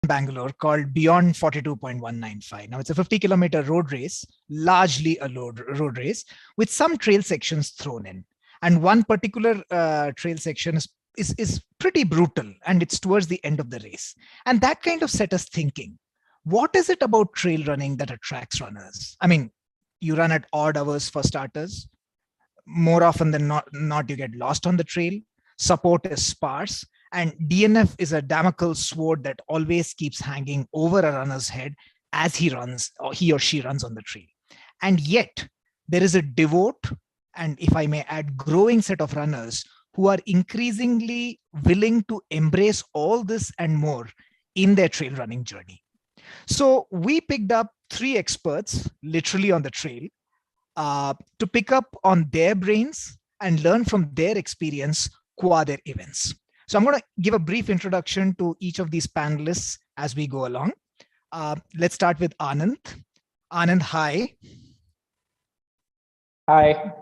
Bangalore called Beyond 42.195. Now, it's a 50-kilometer road race, largely a road race, with some trail sections thrown in. And one particular trail section is pretty brutal, and it's towards the end of the race. And that kind of set us thinking, what is it about trail running that attracts runners? I mean, you run at odd hours for starters. More often than not, you get lost on the trail. Support is sparse, and DNF is a Damocles sword that always keeps hanging over a runner's head as he runs, or he or she runs on the trail. And yet, there is a devout, and if I may add, growing set of runners who are increasingly willing to embrace all this and more in their trail running journey. So we picked up 3 experts literally on the trail to pick up on their brains and learn from their experience qua their events. So I'm going to give a brief introduction to each of these panelists as we go along. Let's start with Anand. Anand, hi. Hi.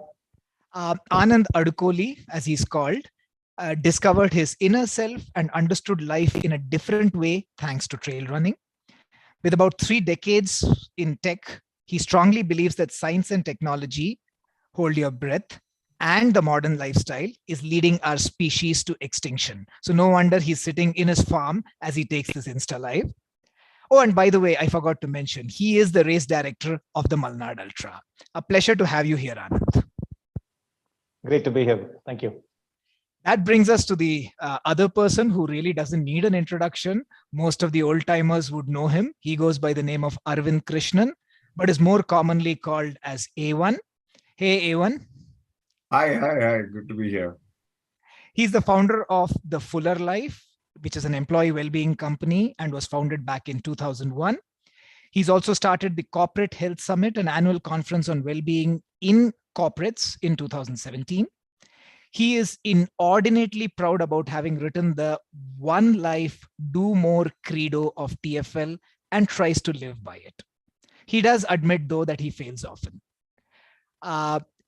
Anand Adukoli, as he's called, discovered his inner self and understood life in a different way thanks to trail running. With about 3 decades in tech, he strongly believes that science and technology, hold your breath, and the modern lifestyle is leading our species to extinction. So no wonder he's sitting in his farm as he takes this Insta Live. Oh, and by the way, I forgot to mention, he is the race director of the Malnad Ultra. A pleasure to have you here, Anand. Great to be here. Thank you. That brings us to the other person who really doesn't need an introduction. Most of the old timers would know him. He goes by the name of Arvind Krishnan, but is more commonly called as A1. Hey, A1. Hi. Good to be here. He's the founder of The Fuller Life, which is an employee well-being company and was founded back in 2001. He's also started the Corporate Health Summit, an annual conference on well-being in corporates, in 2017. He is inordinately proud about having written the One Life, Do More credo of TFL and tries to live by it. He does admit, though, that he fails often.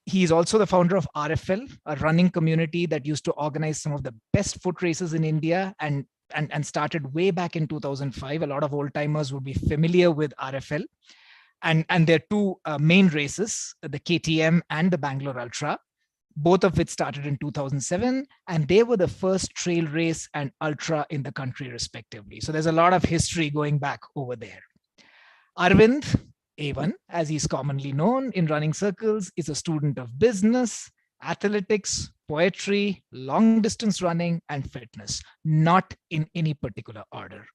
He is also the founder of RFL, a running community that used to organize some of the best foot races in India and started way back in 2005. A lot of old timers would be familiar with RFL. And there are 2 main races, the KTM and the Bangalore Ultra, both of which started in 2007, and they were the first trail race and ultra in the country, respectively. So there's a lot of history going back over there. Arvind, A1, as he's commonly known in running circles, is a student of business, athletics, poetry, long distance running, and fitness, not in any particular order.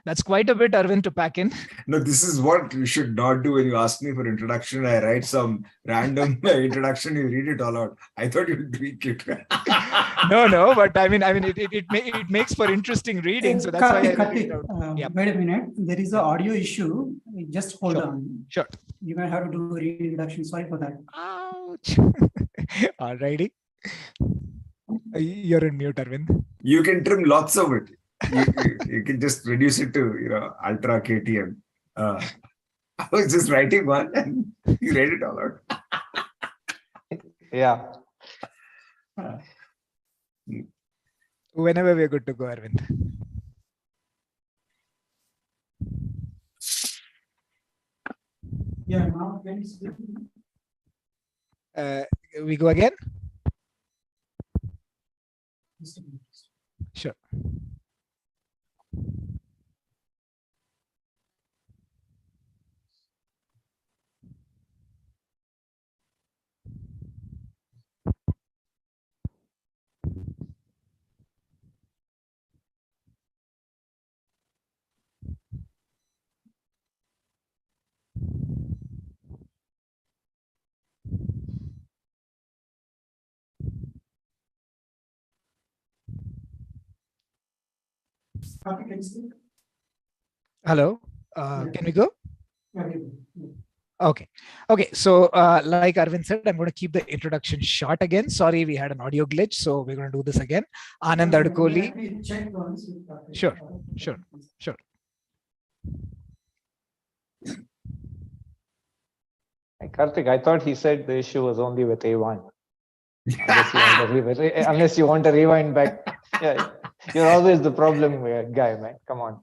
That's quite a bit, Arvind, to pack in. No, this is what you should not do when you ask me for introduction. I write some random introduction, you read it all out. I thought you'd tweak it. No, but I mean, it makes for interesting reading. So that's why I read it out. Yep. Wait a minute. There is an audio issue. Just hold on. Sure. You might have to do a reintroduction. Sorry for that. Ouch. Alrighty. You're in mute, Arvind. You can trim lots of it. You can just reduce it to Ultra KTM. I was just writing one and you read it all out. Yeah. Whenever we're good to go, Arvind. Yeah, now we go again? Sure. Hello, can we go? Okay. So like Arvind said, I'm going to keep the introduction short again. Sorry, we had an audio glitch, so we're going to do this again. Anand Adukoli. Sure. Hey, Karthik, I thought he said the issue was only with A1. Unless you want to rewind back. Yeah, you're always the problem guy, man. Come on.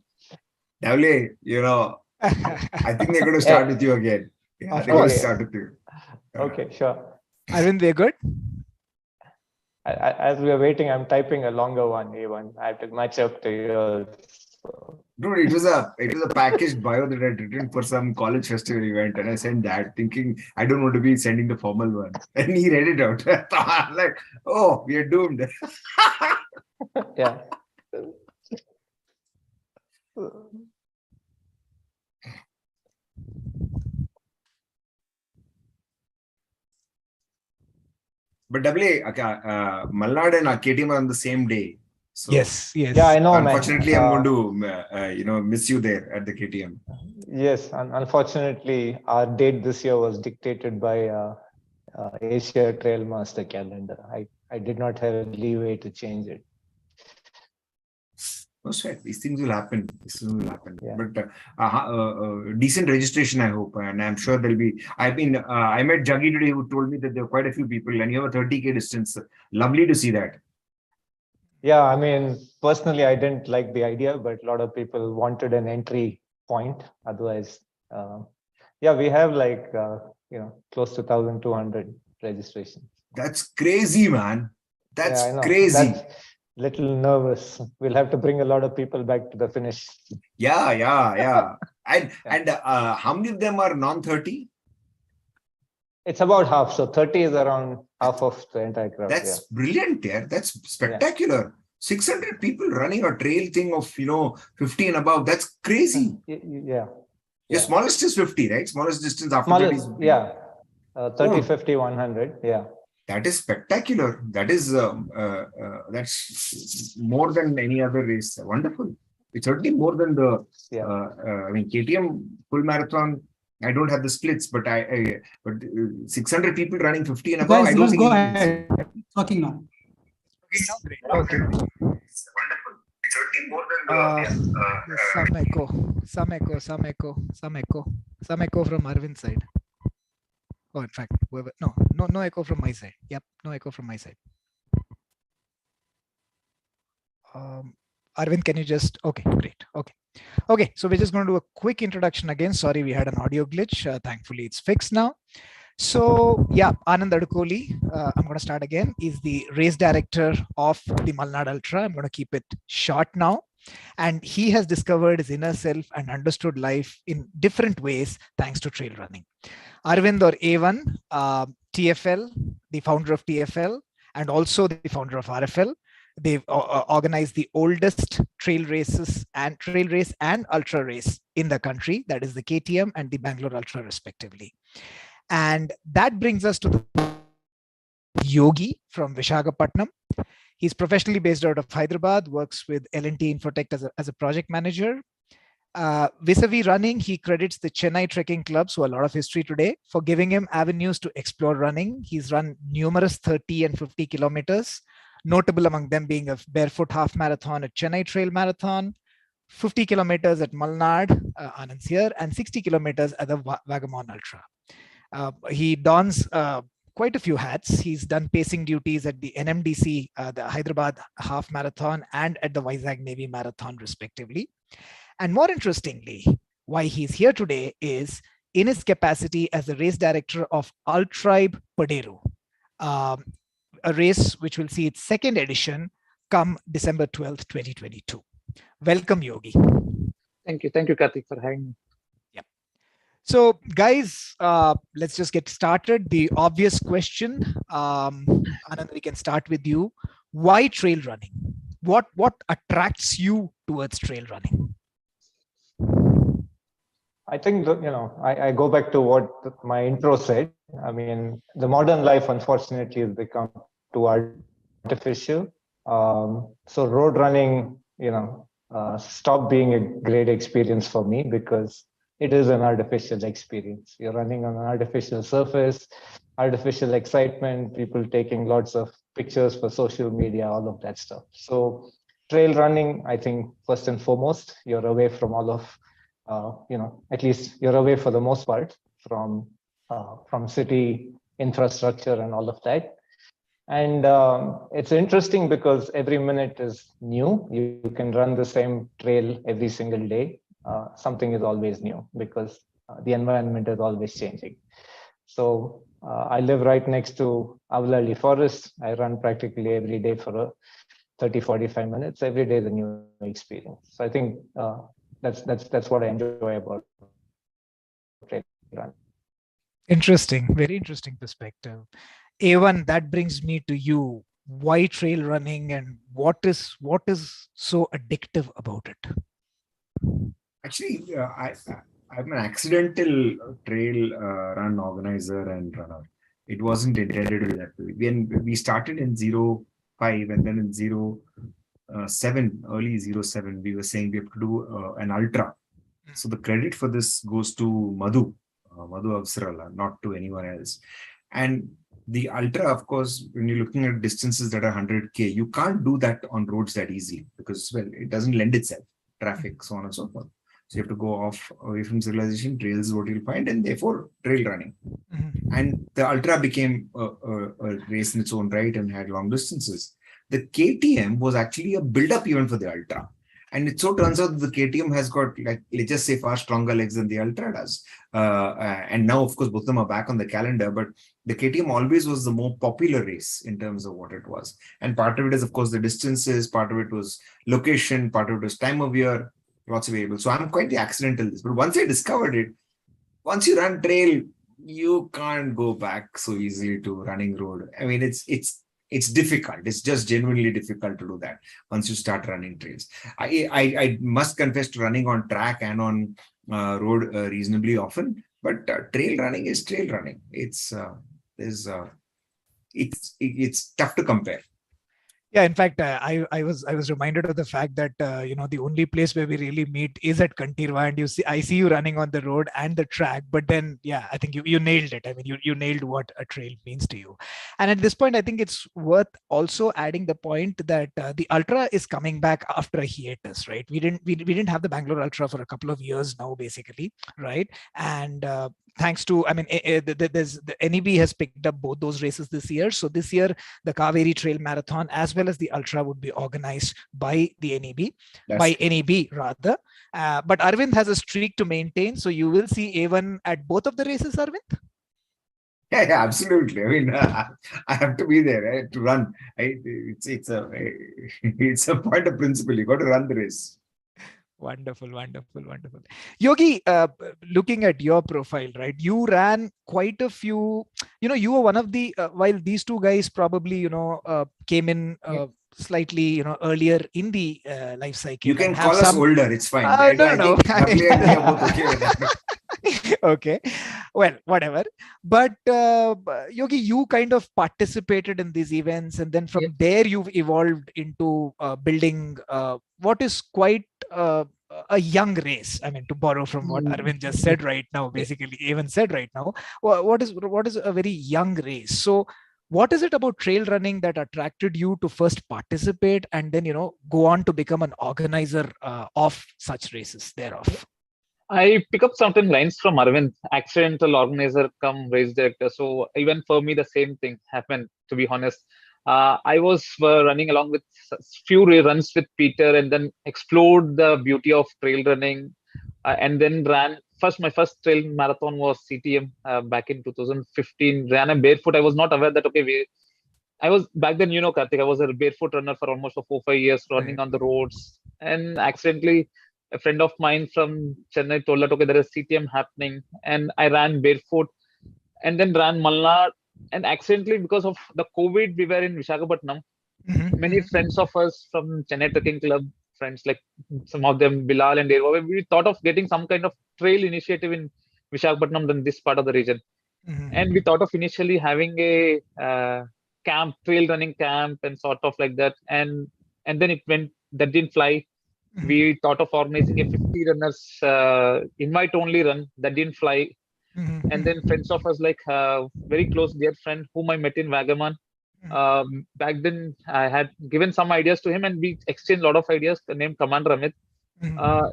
Dale, you know, I think they're going to start with you again. Yeah, Of they're going to course. start with you. Okay, sure. Arvind, we're good? As we are waiting, I'm typing a longer one, A1. I have to match up to yours. So, Dude, it was a packaged bio that I'd written for some college festival event, and I sent that thinking I don't want to be sending the formal one. And he read it out. I'm like, oh, we are doomed. yeah. But Malnad and KTM are on the same day. So Yes. Yeah, I know, man. unfortunately, I'm going to miss you there at the KTM. Yes, unfortunately, our date this year was dictated by Asia Trail Master calendar. I did not have leeway to change it. No sweat. These things will happen. Yeah. But decent registration, I hope, and I'm sure there'll be. I met Jaggi today, who told me that there are quite a few people, and you have a 30K distance. Lovely to see that. Yeah, I mean, personally, I didn't like the idea, but a lot of people wanted an entry point. Otherwise, yeah, we have like close to 1,200 registrations. That's crazy, man. That's Yeah, I know. crazy. That's little nervous. We'll have to bring a lot of people back to the finish. Yeah. And how many of them are non-30? It's about half. So 30 is around half of the entire crowd. That's brilliant. Yeah, that's spectacular. 600 people running a trail thing of 50 and above. That's crazy. Yeah. Your smallest is 50, right? Smallest distance after 30 is 50. Yeah. 30, 50, 100. Yeah. That is spectacular. That is that's more than any other race. Wonderful. It's certainly more than the KTM full marathon. I don't have the splits, but 600 people running 50 and above. Guys, I don't let's think go ahead. Talking now. Okay. Wonderful. It's certainly more than Some echo from Arvind's side. Oh, in fact, no echo from my side. Yep, no echo from my side. Arvind, can you just, okay, great. Okay, so we're just going to do a quick introduction again. Sorry, we had an audio glitch. Thankfully, it's fixed now. So yeah, Anand Adukoli, I'm going to start again, is the race director of the Malnad Ultra. I'm going to keep it short now. And he has discovered his inner self and understood life in different ways thanks to trail running. Arvind, or A1, TFL, the founder of TFL, and also the founder of RFL. They've organized the oldest trail race and ultra race in the country. That is the KTM and the Bangalore Ultra, respectively. And that brings us to the Yogi from Visakhapatnam. He's professionally based out of Hyderabad, works with L&T Infotech as a project manager. Vis-a-vis running, he credits the Chennai Trekking Club, so a lot of history today, for giving him avenues to explore running. He's run numerous 30 and 50 kilometers, notable among them being a barefoot half marathon at Chennai Trail Marathon, 50 kilometers at Malnad, Anand's here, and 60 kilometers at the Vagamon Ultra. He dons quite a few hats. He's done pacing duties at the NMDC, the Hyderabad Half Marathon, and at the Vizag Navy Marathon, respectively. And more interestingly, why he's here today is in his capacity as the race director of Ultribe Paderu, a race which will see its second edition come December 12th, 2022. Welcome, Yogi. Thank you, Karthik, for having me. So guys, let's just get started. The obvious question, Anand, we can start with you. Why trail running? What attracts you towards trail running? I think I go back to what my intro said. I mean, the modern life, unfortunately, has become too artificial. So road running, stopped being a great experience for me because it is an artificial experience. You're running on an artificial surface, artificial excitement, people taking lots of pictures for social media, all of that stuff. So trail running, I think, first and foremost, you're away from all of, at least you're away for the most part from city infrastructure and all of that. And it's interesting because every minute is new. You can run the same trail every single day. something is always new because the environment is always changing. So I live right next to Avlali Forest. I run practically every day for 30, 45 minutes. Every day is a new experience. So I think that's what I enjoy about trail run. Interesting, very interesting perspective. A1, that brings me to you. Why trail running, and what is so addictive about it? Actually, I'm an accidental trail run organizer and runner. It wasn't intended to be that way. When we started in 05 and then in 07, early 07, we were saying we have to do an ultra. So the credit for this goes to Madhu Avsarala, not to anyone else. And the ultra, of course, when you're looking at distances that are 100K, you can't do that on roads that easily because, well, it doesn't lend itself, traffic, so on and so forth. So you have to go off away from civilization. Trails is what you'll find, and therefore trail running. And the ultra became a race in its own right and had long distances. The KTM was actually a build-up event for the ultra. And it so turns out that the KTM has got, like, let's just say, far stronger legs than the Ultra does. And now, of course, both of them are back on the calendar, but the KTM always was the more popular race in terms of what it was. And part of it is, of course, the distances, part of it was location, part of it was time of year, lots of variables. So I'm quite the accidental this. But once I discovered it, once you run trail, you can't go back so easily to running road. I mean, it's difficult. It's just genuinely difficult to do that once you start running trails. I must confess to running on track and on road reasonably often, but trail running is trail running. It's tough to compare. Yeah, in fact, I was reminded of the fact that the only place where we really meet is at Kantirva, and I see you running on the road and the track. But then, yeah, I think you nailed it. I mean, you nailed what a trail means to you. And at this point, I think it's worth also adding the point that the Ultra is coming back after a hiatus, right? We didn't have the Bangalore Ultra for a couple of years now, basically, right? And thanks to, I mean, the NEB has picked up both those races this year. So this year, the Kaveri Trail Marathon as well as the Ultra would be organized by the NEB, NEB rather. But Arvind has a streak to maintain. So you will see A1 at both of the races, Arvind? Yeah, absolutely. I mean, I have to be there to run. It's a point of principle. You got to run the race. Wonderful. Yogi, looking at your profile, right? You ran quite a few, you were one of the, while these two guys probably, came in slightly, earlier in the life cycle. You can call us older. It's fine. No. Okay, well, whatever. But Yogi, you kind of participated in these events, and then from there you've evolved into building what is quite a young race. I mean, to borrow from what Arvind just said right now, basically even said right now, what is a very young race. So what is it about trail running that attracted you to first participate and then go on to become an organizer of such races thereof? I pick up certain lines from Arvind, accidental organizer come race director. So even for me, the same thing happened, to be honest. I was running along with few runs with Peter and then explored the beauty of trail running and then ran. My first trail marathon was CTM back in 2015. Ran a barefoot. I was not aware that, I was back then, Karthik, I was a barefoot runner for almost 4-5 years running on the roads. And accidentally, a friend of mine from Chennai told that, there is CTM happening. And I ran barefoot and then ran Malnad. And accidentally, because of the COVID, we were in Visakhapatnam. Many friends of us from Chennai Trekking Club, friends like some of them, Bilal and Derwa, we thought of getting some kind of trail initiative in Visakhapatnam than this part of the region. And we thought of initially having a camp, trail running camp and sort of like that. And then that didn't fly. We thought of organizing a 50 runners invite only run that didn't fly. And then friends of us, like very close dear friend whom I met in Vagaman. Back then I had given some ideas to him and we exchanged a lot of ideas, named Commander Amit.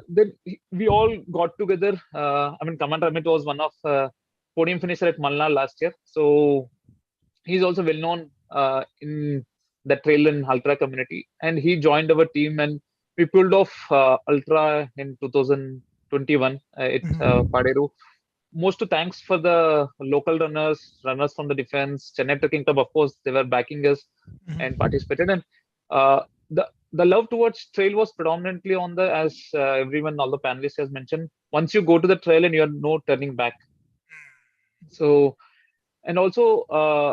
Then we all got together. Commander Amit was one of podium finisher at Malnad last year. So he's also well known in the trail and ultra community. And he joined our team and we pulled off Ultra in 21. It's Paderu. Most to thanks for the local runners from the defense, Chennai Trucking Club, of course, they were backing us and participated. And the love towards trail was predominantly on the, as everyone, all the panelists has mentioned, once you go to the trail and you're no turning back. So, and also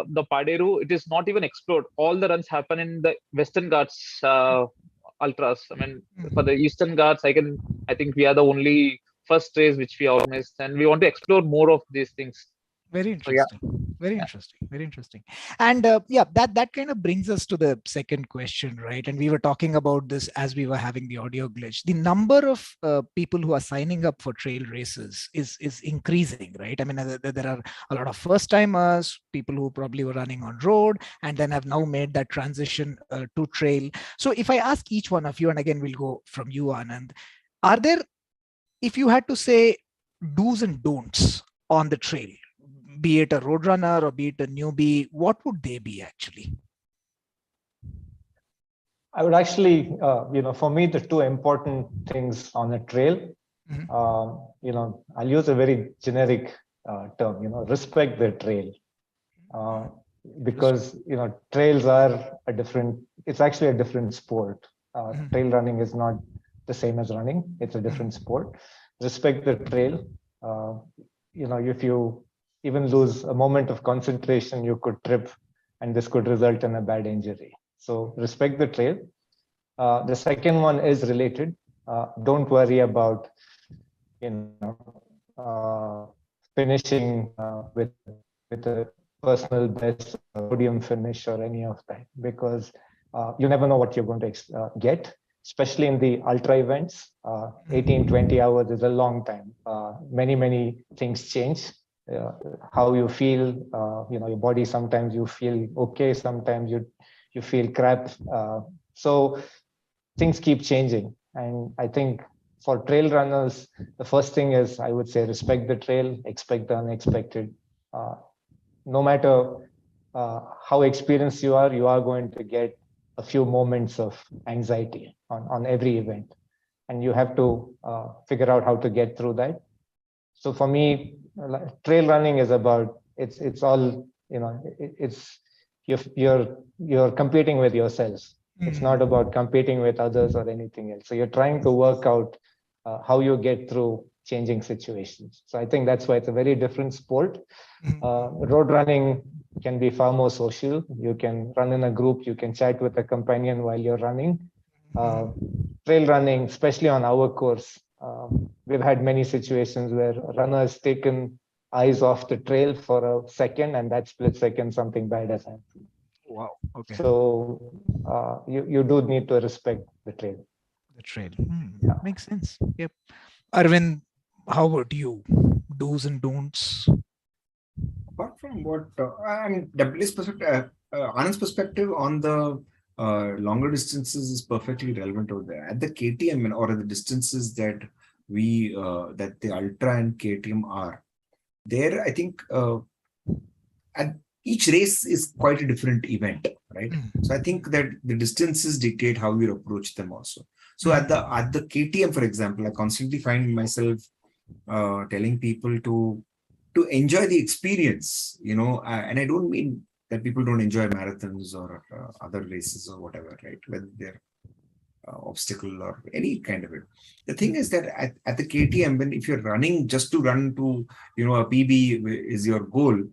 the Paderu, it is not even explored. All the runs happen in the Western Ghats ultras. I mean, for the Eastern Ghats, I think we are the only first race which we organized, and we want to explore more of these things. Very interesting. Very interesting. And that kind of brings us to the second question, right? And we were talking about this as we were having the audio glitch. The number of people who are signing up for trail races is increasing, right? I mean, there are a lot of first timers, people who probably were running on road and then have now made that transition to trail. So if I ask each one of you, and again, we'll go from you, Anand, are there, if you had to say do's and don'ts on the trail, be it a road runner or be it a newbie, what would they be actually? I would actually, for me, the two important things on a trail, I'll use a very generic term, respect the trail. Because, trails are it's actually a different sport. Trail running is not the same as running. It's a different sport. Respect the trail. If you even lose a moment of concentration, you could trip and this could result in a bad injury. So respect the trail. The second one is related. Don't worry about, finishing with a personal best, podium finish or any of that, because you never know what you're going to get. Especially in the ultra events, 18-20 hours is a long time. Many things change. How you feel, your body, sometimes you feel okay, sometimes you feel crap. So things keep changing. And I think for trail runners, the first thing is, I would say, respect the trail, expect the unexpected. No matter how experienced you are going to get a few moments of anxiety on every event, and you have to figure out how to get through that. So for me, trail running is about, it's all, it's you're competing with yourself. It's not about competing with others or anything else. So you're trying to work out how you get through changing situations. So I think that's why it's a very different sport. Road running can be far more social. You can run in a group, you can chat with a companion while you're running. Trail running, especially on our course, we've had many situations where a runner has taken eyes off the trail for a second, and that split second, something bad has happened. Wow. Okay. So you do need to respect the trail. The trail. Makes sense. Yep. Arvind, how about you? Do's and don'ts? Apart from what, W's perspective, Anand's perspective on the longer distances is perfectly relevant over there. At the KTM or at the distances that that the Ultra and KTM are, there I think at each race is quite a different event, right? So I think that the distances dictate how you approach them also. So at the KTM, for example, I constantly find myself telling people to enjoy the experience, and I don't mean that people don't enjoy marathons or other races or whatever, right? Whether they're obstacle or any kind of it. The thing is that at the KTM, if you're running just to run to, a PB is your goal,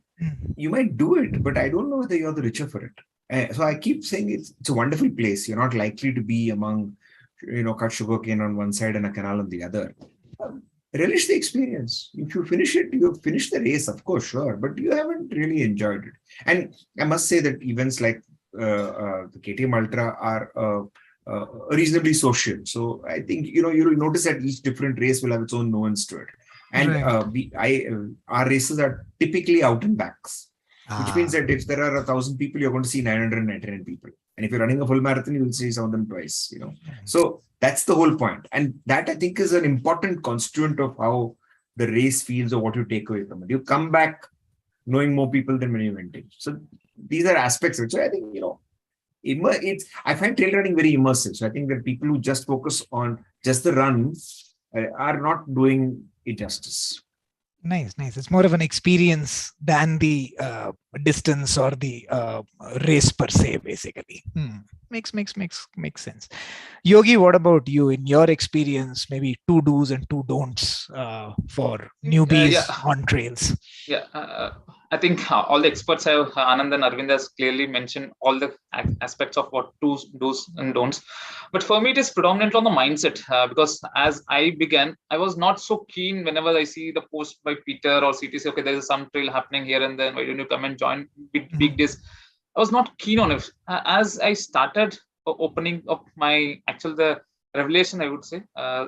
you might do it, but I don't know whether you're the richer for it. So I keep saying it's a wonderful place. You're not likely to be among, cut sugarcane on one side and a canal on the other. Relish the experience. If you finish it, you finish the race, of course, sure, but you haven't really enjoyed it. And I must say that events like the KTM Ultra are reasonably social. So I think, you'll notice that each different race will have its own nuance to it. And our races are typically out and backs, which means that if there are 1,000 people, you're going to see 999 people. And if you're running a full marathon, you will see some of them twice, So that's the whole point. And that, I think, is an important constituent of how the race feels or what you take away from it. You come back knowing more people than when you went in. So these are aspects of it. So I think, I find trail running very immersive. So I think that people who just focus on just the run are not doing it justice. Nice. It's more of an experience than the distance or the race per se, basically. Makes sense. Yogi, what about you? In your experience, maybe 2 do's and 2 don'ts for newbies on trails. Yeah, I think all the experts have, Anand and Arvind has clearly mentioned all the aspects of what do's and don'ts. But for me, it is predominantly on the mindset, because as I began, I was not so keen whenever I see the post by Peter or CTC, okay, there is some trail happening here and then, why don't you come and join big days? I was not keen on it. As I started opening up the revelation, I would say,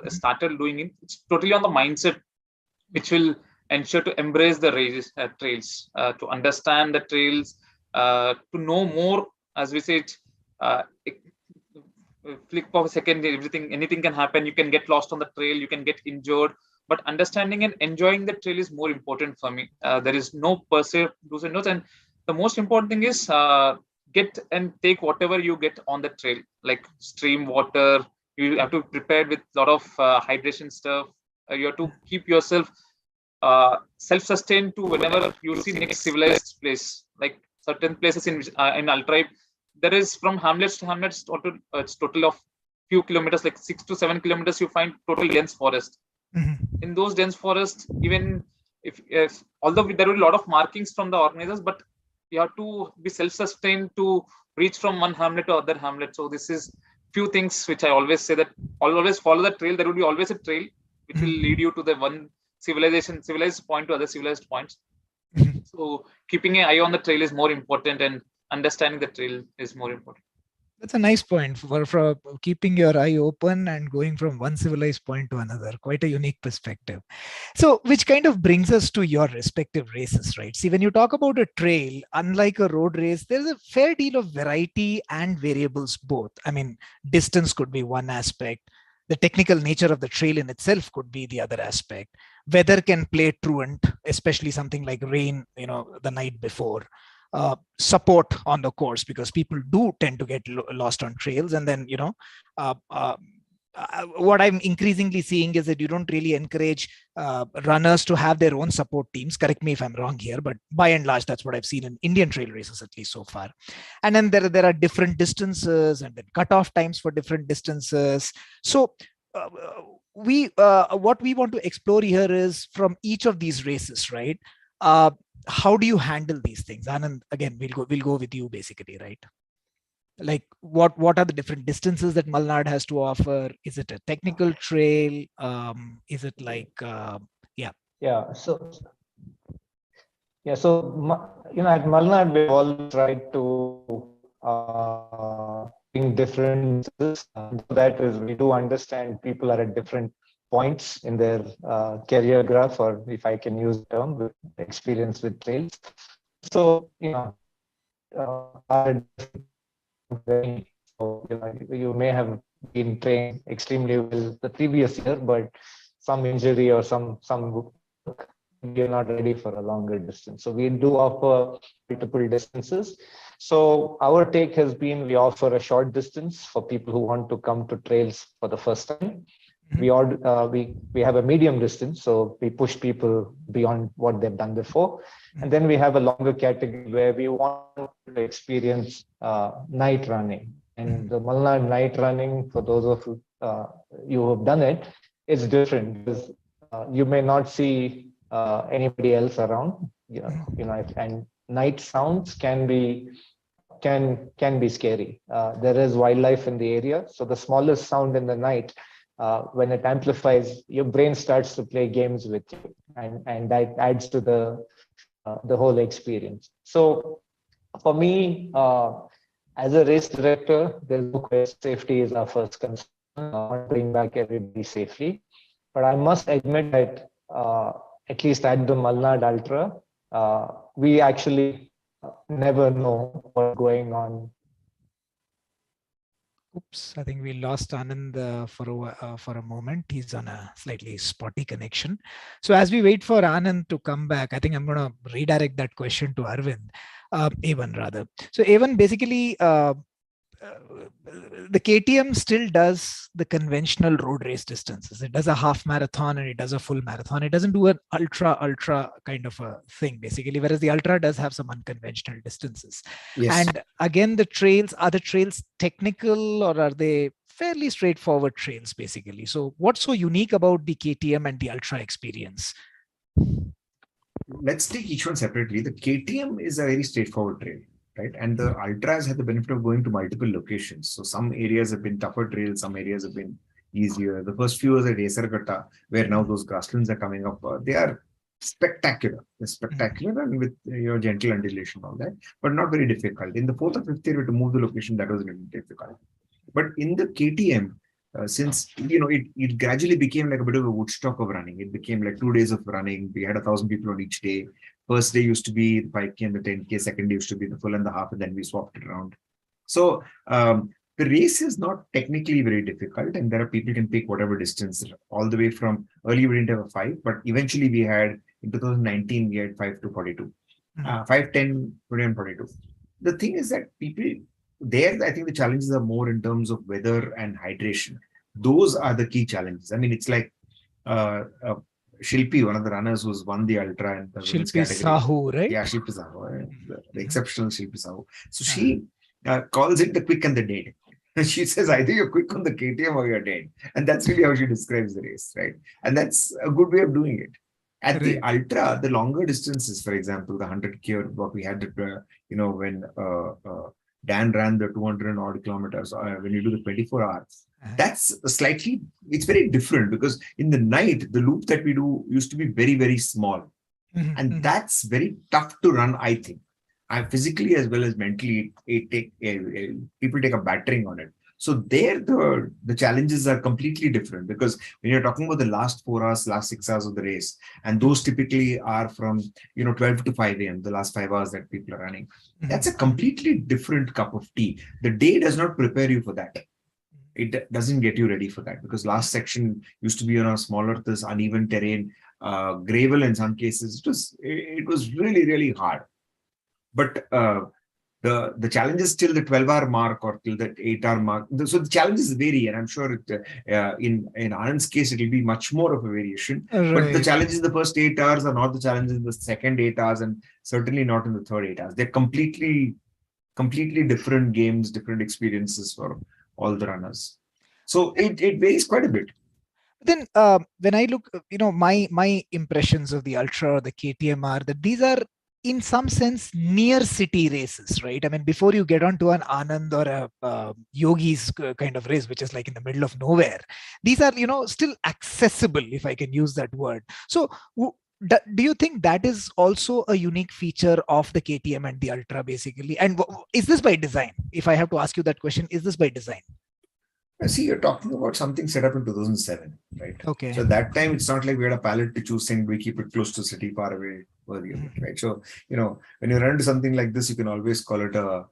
started doing it, it's totally on the mindset, which will ensure to embrace the trails, to understand the trails, to know more. As we said, flick of a second, anything can happen. You can get lost on the trail, you can get injured, but understanding and enjoying the trail is more important for me. There is no per se do's and don'ts, and the most important thing is get and take whatever you get on the trail, like stream water. You have to prepare with a lot of hydration stuff. You have to keep yourself self-sustained to whenever you see next civilized place. Like certain places in Altribe, there is from hamlets to hamlets, it's total of few kilometers, like 6 to 7 kilometers, you find total dense forest. In those dense forests, even if although there will be a lot of markings from the organizers, but you have to be self-sustained to reach from one hamlet to other hamlet. So this is few things which I always say, that always follow the trail. There will be always a trail which will lead you to the one civilized point to other civilized points. So keeping an eye on the trail is more important, and understanding the trail is more important. That's a nice point for keeping your eye open and going from one civilized point to another. Quite a unique perspective. So, which kind of brings us to your respective races, right? See, when you talk about a trail, unlike a road race, there's a fair deal of variety and variables both. I mean, distance could be one aspect. The technical nature of the trail in itself could be the other aspect. Weather can play truant, especially something like rain, the night before. Support on the course, because people do tend to get lost on trails. And then, what I'm increasingly seeing is that you don't really encourage runners to have their own support teams. Correct me if I'm wrong here, but by and large, that's what I've seen in Indian trail races, at least so far. And then there are different distances and then cutoff times for different distances. So what we want to explore here is from each of these races, right? How do you handle these things? Anand, again, we'll go with you basically, right? Like what are the different distances that Malnad has to offer? Is it a technical trail? Is it like So at Malnad we've all tried to bring different that is, we do understand people are at different points in their career graph, or if I can use the term, with experience with trails. So you may have been trained extremely well the previous year, but some injury or some you're not ready for a longer distance. So we do offer multiple distances. So our take has been, we offer a short distance for people who want to come to trails for the first time. We have a medium distance, so we push people beyond what they've done before. And then we have a longer category where we want to experience night running. And the Malnad night running, for those of you who have done it, is different because you may not see anybody else around. And night sounds can be scary. There is wildlife in the area, so the smallest sound in the night, when it amplifies, your brain starts to play games with you, and that adds to the whole experience. So for me, as a race director, there's no question, safety is our first concern. Bring back everybody safely. But I must admit that at least at the Malnad Ultra, we actually never know what's going on. Oops, I think we lost Anand for a moment. He's on a slightly spotty connection. So as we wait for Anand to come back, I think I'm going to redirect that question to Arvind, Evan rather. So Evan, basically, the KTM still does the conventional road race distances. It does a half marathon and it does a full marathon. It doesn't do an ultra kind of a thing, basically, whereas the ultra does have some unconventional distances. Yes. And again, are the trails technical, or are they fairly straightforward trails, basically? So what's so unique about the KTM and the ultra experience? Let's take each one separately. The KTM is a very straightforward trail, right? And the ultras have the benefit of going to multiple locations. So some areas have been tougher trails, some areas have been easier. The first few was at Esarghatta, where now those grasslands are coming up. They are spectacular. They're spectacular and with gentle undulation and all that, but not very difficult. In the fourth or fifth year, to move the location, that was a little difficult. But in the KTM, since it gradually became like a bit of a Woodstock of running. It became like 2 days of running. We had 1,000 people on each day. First day used to be the 5K and the 10K. Second day used to be the full and the half, and then we swapped it around. So the race is not technically very difficult, and there are people can pick whatever distance, all the way from early we didn't have a 5, but eventually we had in 2019 we had 5 to 42, 5, 10, 20, and 42. The thing is that people there, I think the challenges are more in terms of weather and hydration. Those are the key challenges. I mean, it's like Shilpi, one of the runners who's won the ultra in the women's Shilpi category. Sahu, right? Yeah, Shilpi Sahu, the exceptional Shilpi Sahu. So she calls it the quick and the dead. She says either you're quick on the KTM or you're dead. And that's really how she describes the race, right? And that's a good way of doing it. At the ultra, the longer distances, for example, the 100K or what we had, when Dan ran the 200 and odd kilometers, when you do the 24 hours, it's very different, because in the night, the loop that we do used to be very, very small. And that's very tough to run, I think. Physically as well as mentally, people take a battering on it. So there, the challenges are completely different, because when you're talking about the last 4 hours, last 6 hours of the race, and those typically are from 12 to 5 a.m., the last 5 hours that people are running, that's a completely different cup of tea. The day does not prepare you for that. It doesn't get you ready for that, because last section used to be on a smaller, this uneven terrain, gravel in some cases. It was really, really hard. But the challenge is still the 12-hour mark or till the 8-hour mark. So the challenges vary, and I'm sure in Anand's case, it will be much more of a variation. Right. But the challenges in the first 8 hours are not the challenges in the second 8 hours, and certainly not in the third 8 hours. They're completely different games, different experiences for all the runners. So it varies quite a bit. Then when I look, my impressions of the ultra or the KTM are that these are, in some sense, near city races, right? I mean, before you get onto an Anand or a Yogi's kind of race, which is like in the middle of nowhere, these are, still accessible, if I can use that word. So do you think that is also a unique feature of the KTM and the ultra, basically? And is this by design? If I have to ask you that question, is this by design? See, you're talking about something set up in 2007, right? Okay. So that time, it's not like we had a palette to choose saying we keep it close to city, far away, worthy of it, right? So, when you run into something like this, you can always call it a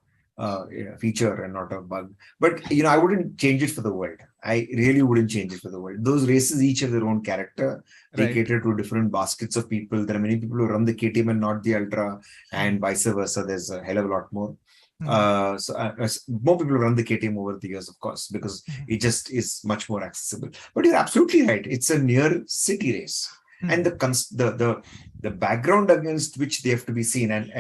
feature and not a bug. But, I wouldn't change it for the world. I really wouldn't change it for the world. Those races each have their own character. They cater to different baskets of people. There are many people who run the KTM and not the ultra, and vice versa. There's a hell of a lot more. More people run the KTM over the years, of course, because it just is much more accessible. But you're absolutely right. It's a near city race. And the background against which they have to be seen, and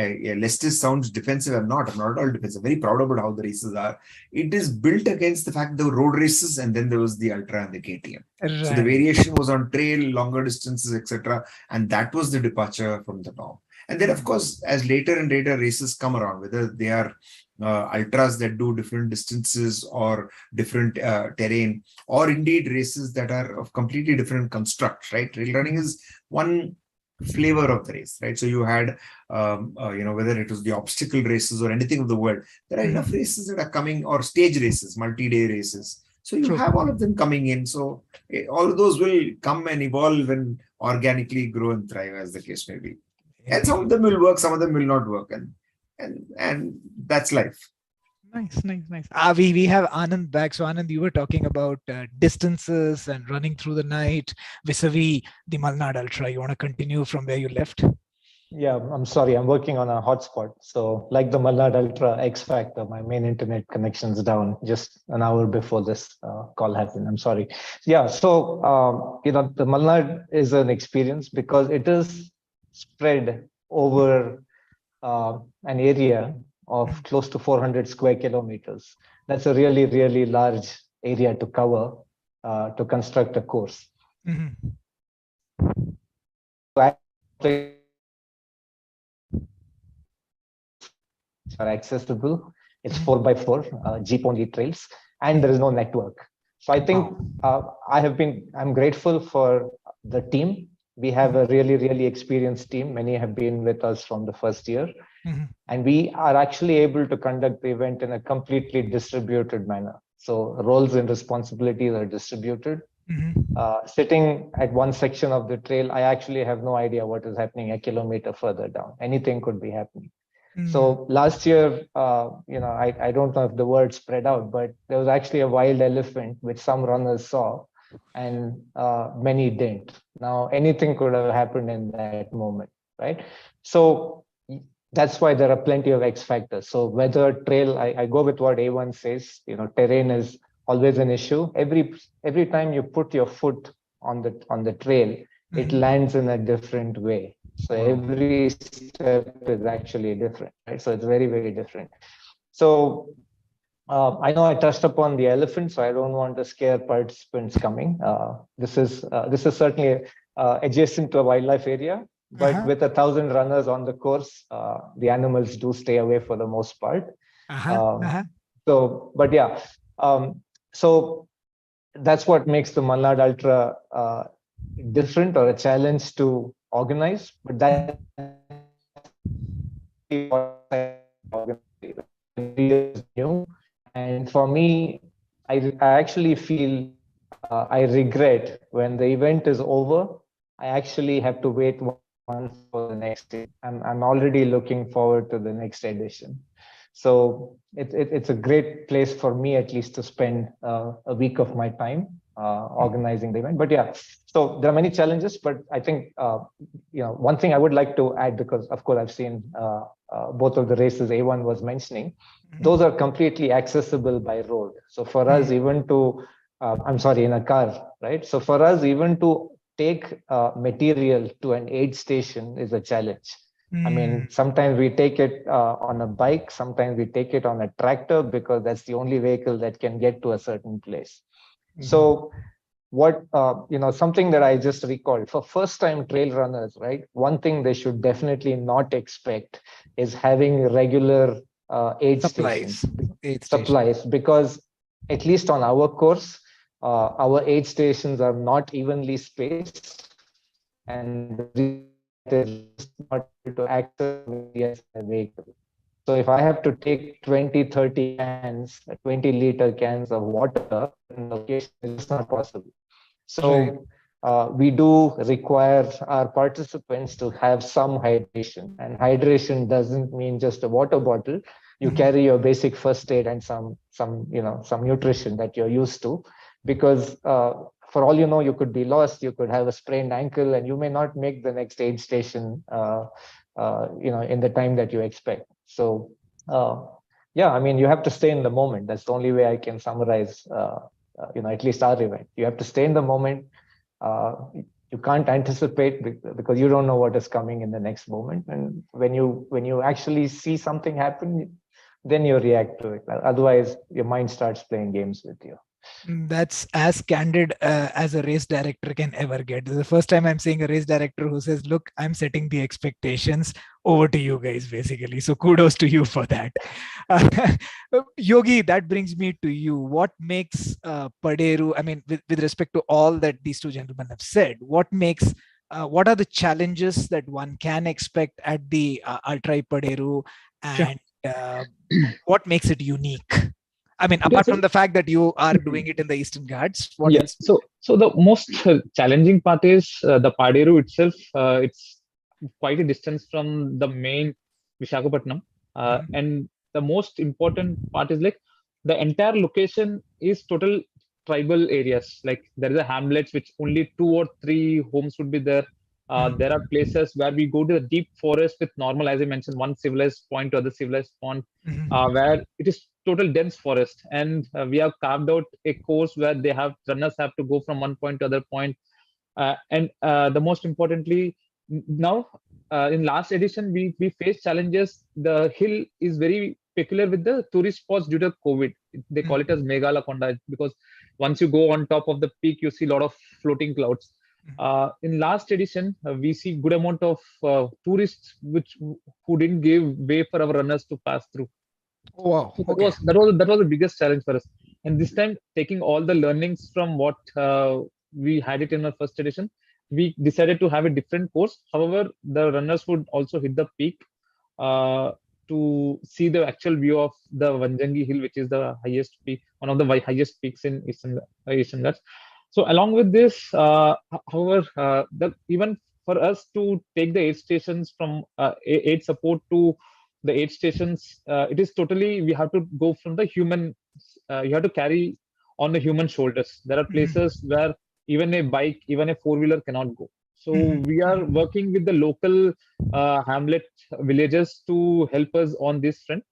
lest this sounds defensive, I'm not at all defensive. I'm very proud about how the races are. It is built against the fact there were road races, and then there was the ultra and the KTM. Right. So the variation was on trail, longer distances, etc. And that was the departure from the norm. And then, of course, as later and later races come around, whether they are ultras that do different distances or different terrain, or indeed races that are of completely different construct, right? Trail running is one flavor of the race, right? So you had, whether it was the obstacle races or anything of the world, there are enough races that are coming, or stage races, multi-day races. So you have all of them coming in. So all of those will come and evolve and organically grow and thrive, as the case may be. And some of them will work, some of them will not work, and that's life. Nice. We have Anand back. So Anand, you were talking about distances and running through the night vis-a-vis the Malnad Ultra. You want to continue from where you left? Yeah, I'm sorry. I'm working on a hotspot. So like the Malnad Ultra X Factor, my main internet connection's down just an hour before this call happened. I'm sorry. Yeah, so, the Malnad is an experience because it is spread over an area of close to 400 square kilometers. That's a really, really large area to cover to construct a course. Mhm. Are accessible. It's 4x4 Jeep only trails, and there is no network. So I think I'm grateful for the team. We have a really, really experienced team. Many have been with us from the first year. Mhm. And we are actually able to conduct the event in a completely distributed manner. So roles and responsibilities are distributed. Mhm. Sitting at one section of the trail, I actually have no idea what is happening a kilometer further down. Anything could be happening. So last year, I don't know if the word spread out, but there was actually a wild elephant which some runners saw, and many didn't. Now anything could have happened in that moment, right? So that's why there are plenty of X factors. So weather, trail, I go with what A1 says. Terrain is always an issue. Every time you put your foot on the trail, it lands in a different way. So every step is actually different, right? So it's very, very different. So I know I touched upon the elephant, so I don't want to scare participants coming. This is certainly adjacent to a wildlife area, but with 1,000 runners on the course, the animals do stay away for the most part. But yeah, so that's what makes the Malnad Ultra different or a challenge to organize. But that is new. And for me, I actually feel I regret when the event is over. I actually have to wait month for the next day. I'm already looking forward to the next edition. So it's a great place for me, at least, to spend a week of my time organizing the event. But yeah, so there are many challenges, but I think one thing I would like to add, because of course I've seen both of the races A1 was mentioning, those are completely accessible by road. So for us, even to in a car, right? So for us, even to take material to an aid station is a challenge. I mean, sometimes we take it on a bike, sometimes we take it on a tractor, because that's the only vehicle that can get to a certain place. So what, something that I just recalled for first time trail runners, right? One thing they should definitely not expect is having regular aid stations, because at least on our course, our aid stations are not evenly spaced, and is not able to access a vehicle. So if I have to take 20, 30 cans, 20-liter cans of water in location, it's not possible. So we do require our participants to have some hydration, and hydration doesn't mean just a water bottle. You carry your basic first aid and some nutrition that you're used to, because for all you know, you could be lost, you could have a sprained ankle, and you may not make the next aid station in the time that you expect. So yeah, I mean, you have to stay in the moment. That's the only way I can summarize at least our event. You have to stay in the moment. You can't anticipate, because you don't know what is coming in the next moment. And when you actually see something happen, then you react to it. Otherwise, your mind starts playing games with you. That's as candid as a race director can ever get. This is the first time I'm seeing a race director who says, look, I'm setting the expectations, over to you guys, basically. So kudos to you for that. Yogi, that brings me to you. What makes Paderu, I mean, with respect to all that these two gentlemen have said, what are the challenges that one can expect at the Ultra Paderu, and what makes it unique? I mean, apart from the fact that you are doing it in the Eastern Ghats, what else? So the most challenging part is the Paderu itself. It's quite a distance from the main Visakhapatnam. And the most important part is like the entire location is total tribal areas. Like there is a hamlets which only 2 or 3 homes would be there. There are places where we go to the deep forest with normal, as I mentioned, one civilized point to other civilized point, where it is total dense forest, and we have carved out a course where runners have to go from one point to other point. And the most importantly, now in last edition we faced challenges. The hill is very peculiar with the tourist spots due to COVID. They call it as Megalakonda, because once you go on top of the peak, you see a lot of floating clouds. In last edition, we see good amount of tourists who didn't give way for our runners to pass through. Oh, wow. So Okay. that was the biggest challenge for us. And this time, taking all the learnings from what we had it in our first edition, we decided to have a different course. However, the runners would also hit the peak to see the actual view of the Vanjangi Hill, which is the highest peak, one of the highest peaks in Eastern Ghats. So along with this, however, even for us to take the aid stations from aid support to the aid stations, it is totally, we have to go from the human, you have to carry on the human shoulders. There are places where even a bike, even a four-wheeler cannot go. So we are working with the local hamlet villages to help us on this front.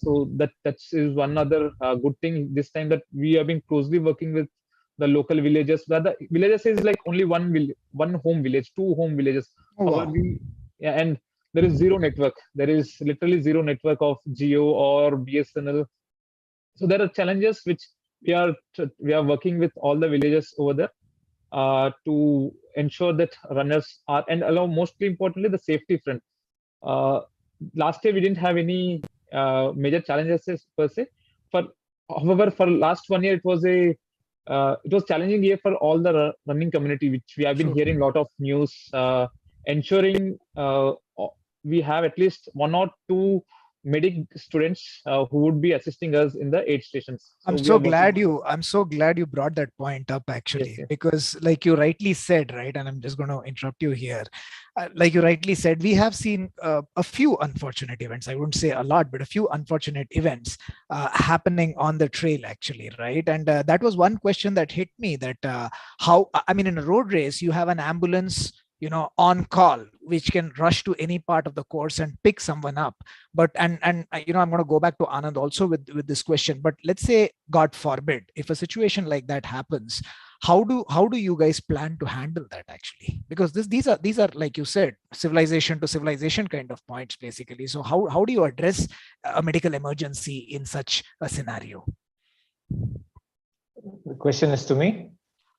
So that is one other good thing this time, that we have been closely working with the local villages, where the villages is like only one home village, 2 home villages. Oh, wow. And there is zero network. There is literally zero network of Jio or BSNL. So there are challenges which we are working with all the villages over there to ensure that runners are, and allow, mostly importantly, the safety front. Last year we didn't have any major challenges per se. However, for last 1 year, it was challenging year for all the running community, which we have been hearing a lot of news, ensuring we have at least 1 or 2 medic students who would be assisting us in the aid stations. So I'm so glad you brought that point up, actually. Yes. Because like you rightly said, right, and I'm just going to interrupt you here. Like you rightly said, we have seen a few unfortunate events. I wouldn't say a lot, but a few unfortunate events happening on the trail, actually, right? And that was one question that hit me, that in a road race, you have an ambulance, on call, which can rush to any part of the course and pick someone up. But I'm going to go back to Anand also with this question. But let's say, God forbid, if a situation like that happens, how do you guys plan to handle that, actually? Because these are, like you said, civilization to civilization kind of points, basically. So how do you address a medical emergency in such a scenario? The question is to me.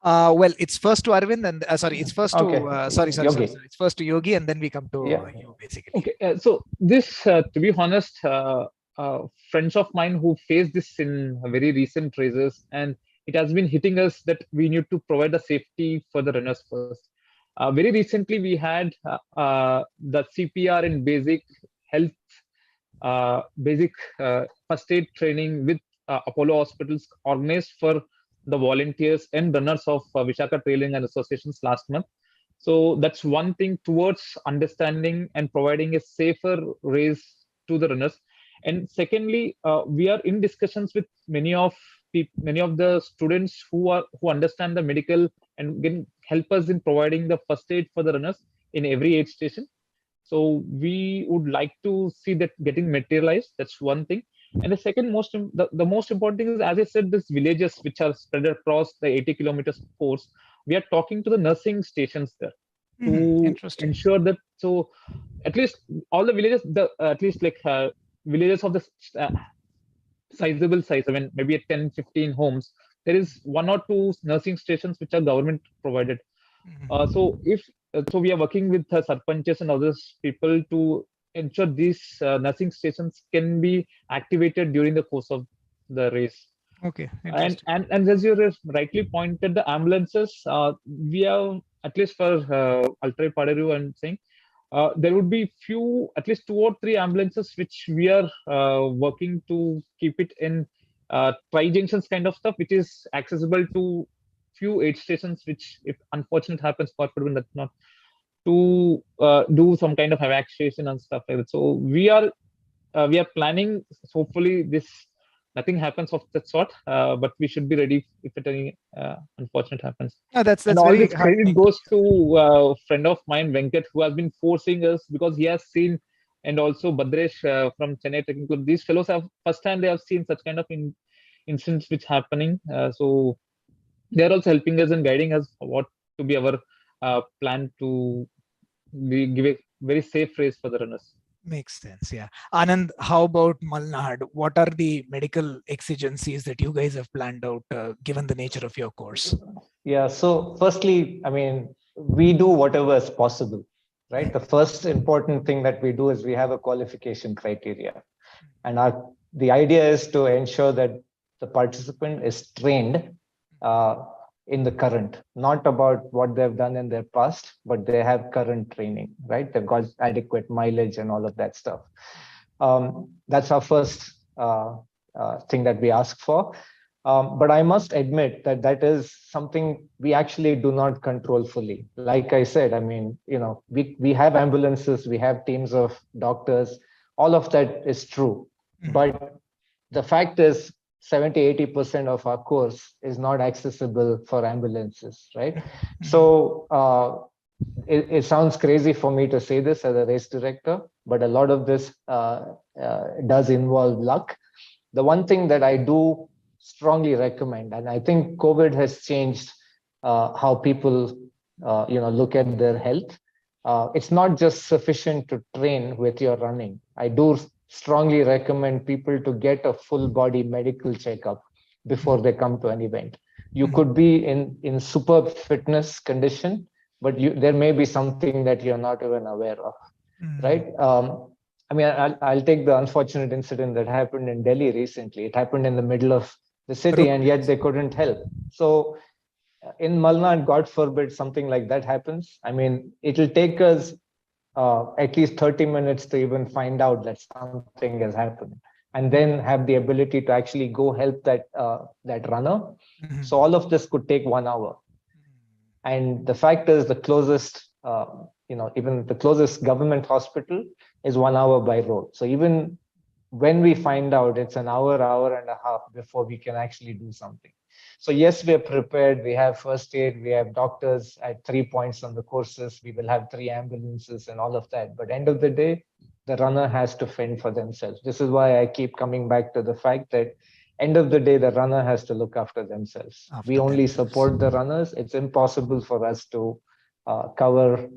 Well, it's first to Arvind, and it's first to Yogi. It's first to Yogi, and then we come to you, basically. Okay, so this, to be honest, friends of mine who faced this in very recent races, and it has been hitting us that we need to provide the safety for the runners first. Very recently, we had the CPR and basic health, basic first aid training with Apollo Hospitals organized for the volunteers and runners of Vishaka Trailing and Associations last month. So that's one thing towards understanding and providing a safer race to the runners. And secondly, we are in discussions with many of the students who understand the medical and can help us in providing the first aid for the runners in every aid station. So we would like to see that getting materialized. That's one thing. And the second the most important thing is, as I said, these villages which are spread across the 80 kilometers course, we are talking to the nursing stations there to ensure that, so at least all the villages, villages of the sizable size, maybe 10, 15 homes, there is 1 or 2 nursing stations which are government provided. So we are working with sarpanches and other people to ensure these nursing stations can be activated during the course of the race. Okay. And as you rightly pointed, the ambulances, we have, at least for Ultra Padaru, I'm saying, there would be at least 2 or 3 ambulances which we are working to keep it in tri-junctions kind of stuff, which is accessible to few aid stations, which, if unfortunate happens, God forbid, that's not, to do some kind of evacuation and stuff like that. So we are planning, hopefully this nothing happens of that sort. But we should be ready if it any unfortunate happens. That's And all very this credit heartening. goes to a friend of mine, Venkat, who has been forcing us because he has seen, and also Badresh from Chennai Trekking Club. These fellows have first time they have seen such kind of incidents which happening. So they are also helping us and guiding us what to be our plan to give a very safe race for the runners. Makes sense. Yeah. Anand, how about Malnad? What are the medical exigencies that you guys have planned out, given the nature of your course? Yeah. So firstly, I mean, we do whatever is possible, right? The first important thing that we do is we have a qualification criteria. And the idea is to ensure that the participant is trained in the current, not about what they've done in their past, but they have current training, right? They've got adequate mileage and all of that stuff. That's our first thing that we ask for. But I must admit that that is something we actually do not control fully. Like I said, I mean, we have ambulances, we have teams of doctors, all of that is true. But the fact is, 70-80% of our course is not accessible for ambulances, right? So it sounds crazy for me to say this as a race director, but a lot of this does involve luck. The one thing that I do strongly recommend, and I think COVID has changed how people look at their health. It's not just sufficient to train with your running. I do strongly recommend people to get a full body medical checkup before they come to an event. You could be in superb fitness condition, but there may be something that you're not even aware of, right? I mean, I'll take the unfortunate incident that happened in Delhi recently. It happened in the middle of the city, and yet they couldn't help. So in Malnad, God forbid something like that happens. I mean, it'll take us at least 30 minutes to even find out that something has happened, and then have the ability to actually go help that runner. So all of this could take 1 hour. And the fact is, the closest, even the closest government hospital is 1 hour by road. So even when we find out, it's an hour and a half before we can actually do something. So yes, we are prepared. We have first aid. We have doctors at 3 points on the courses. We will have 3 ambulances and all of that. But end of the day, the runner has to fend for themselves. This is why I keep coming back to the fact that end of the day, the runner has to look after themselves. We only support the runners. It's impossible for us to cover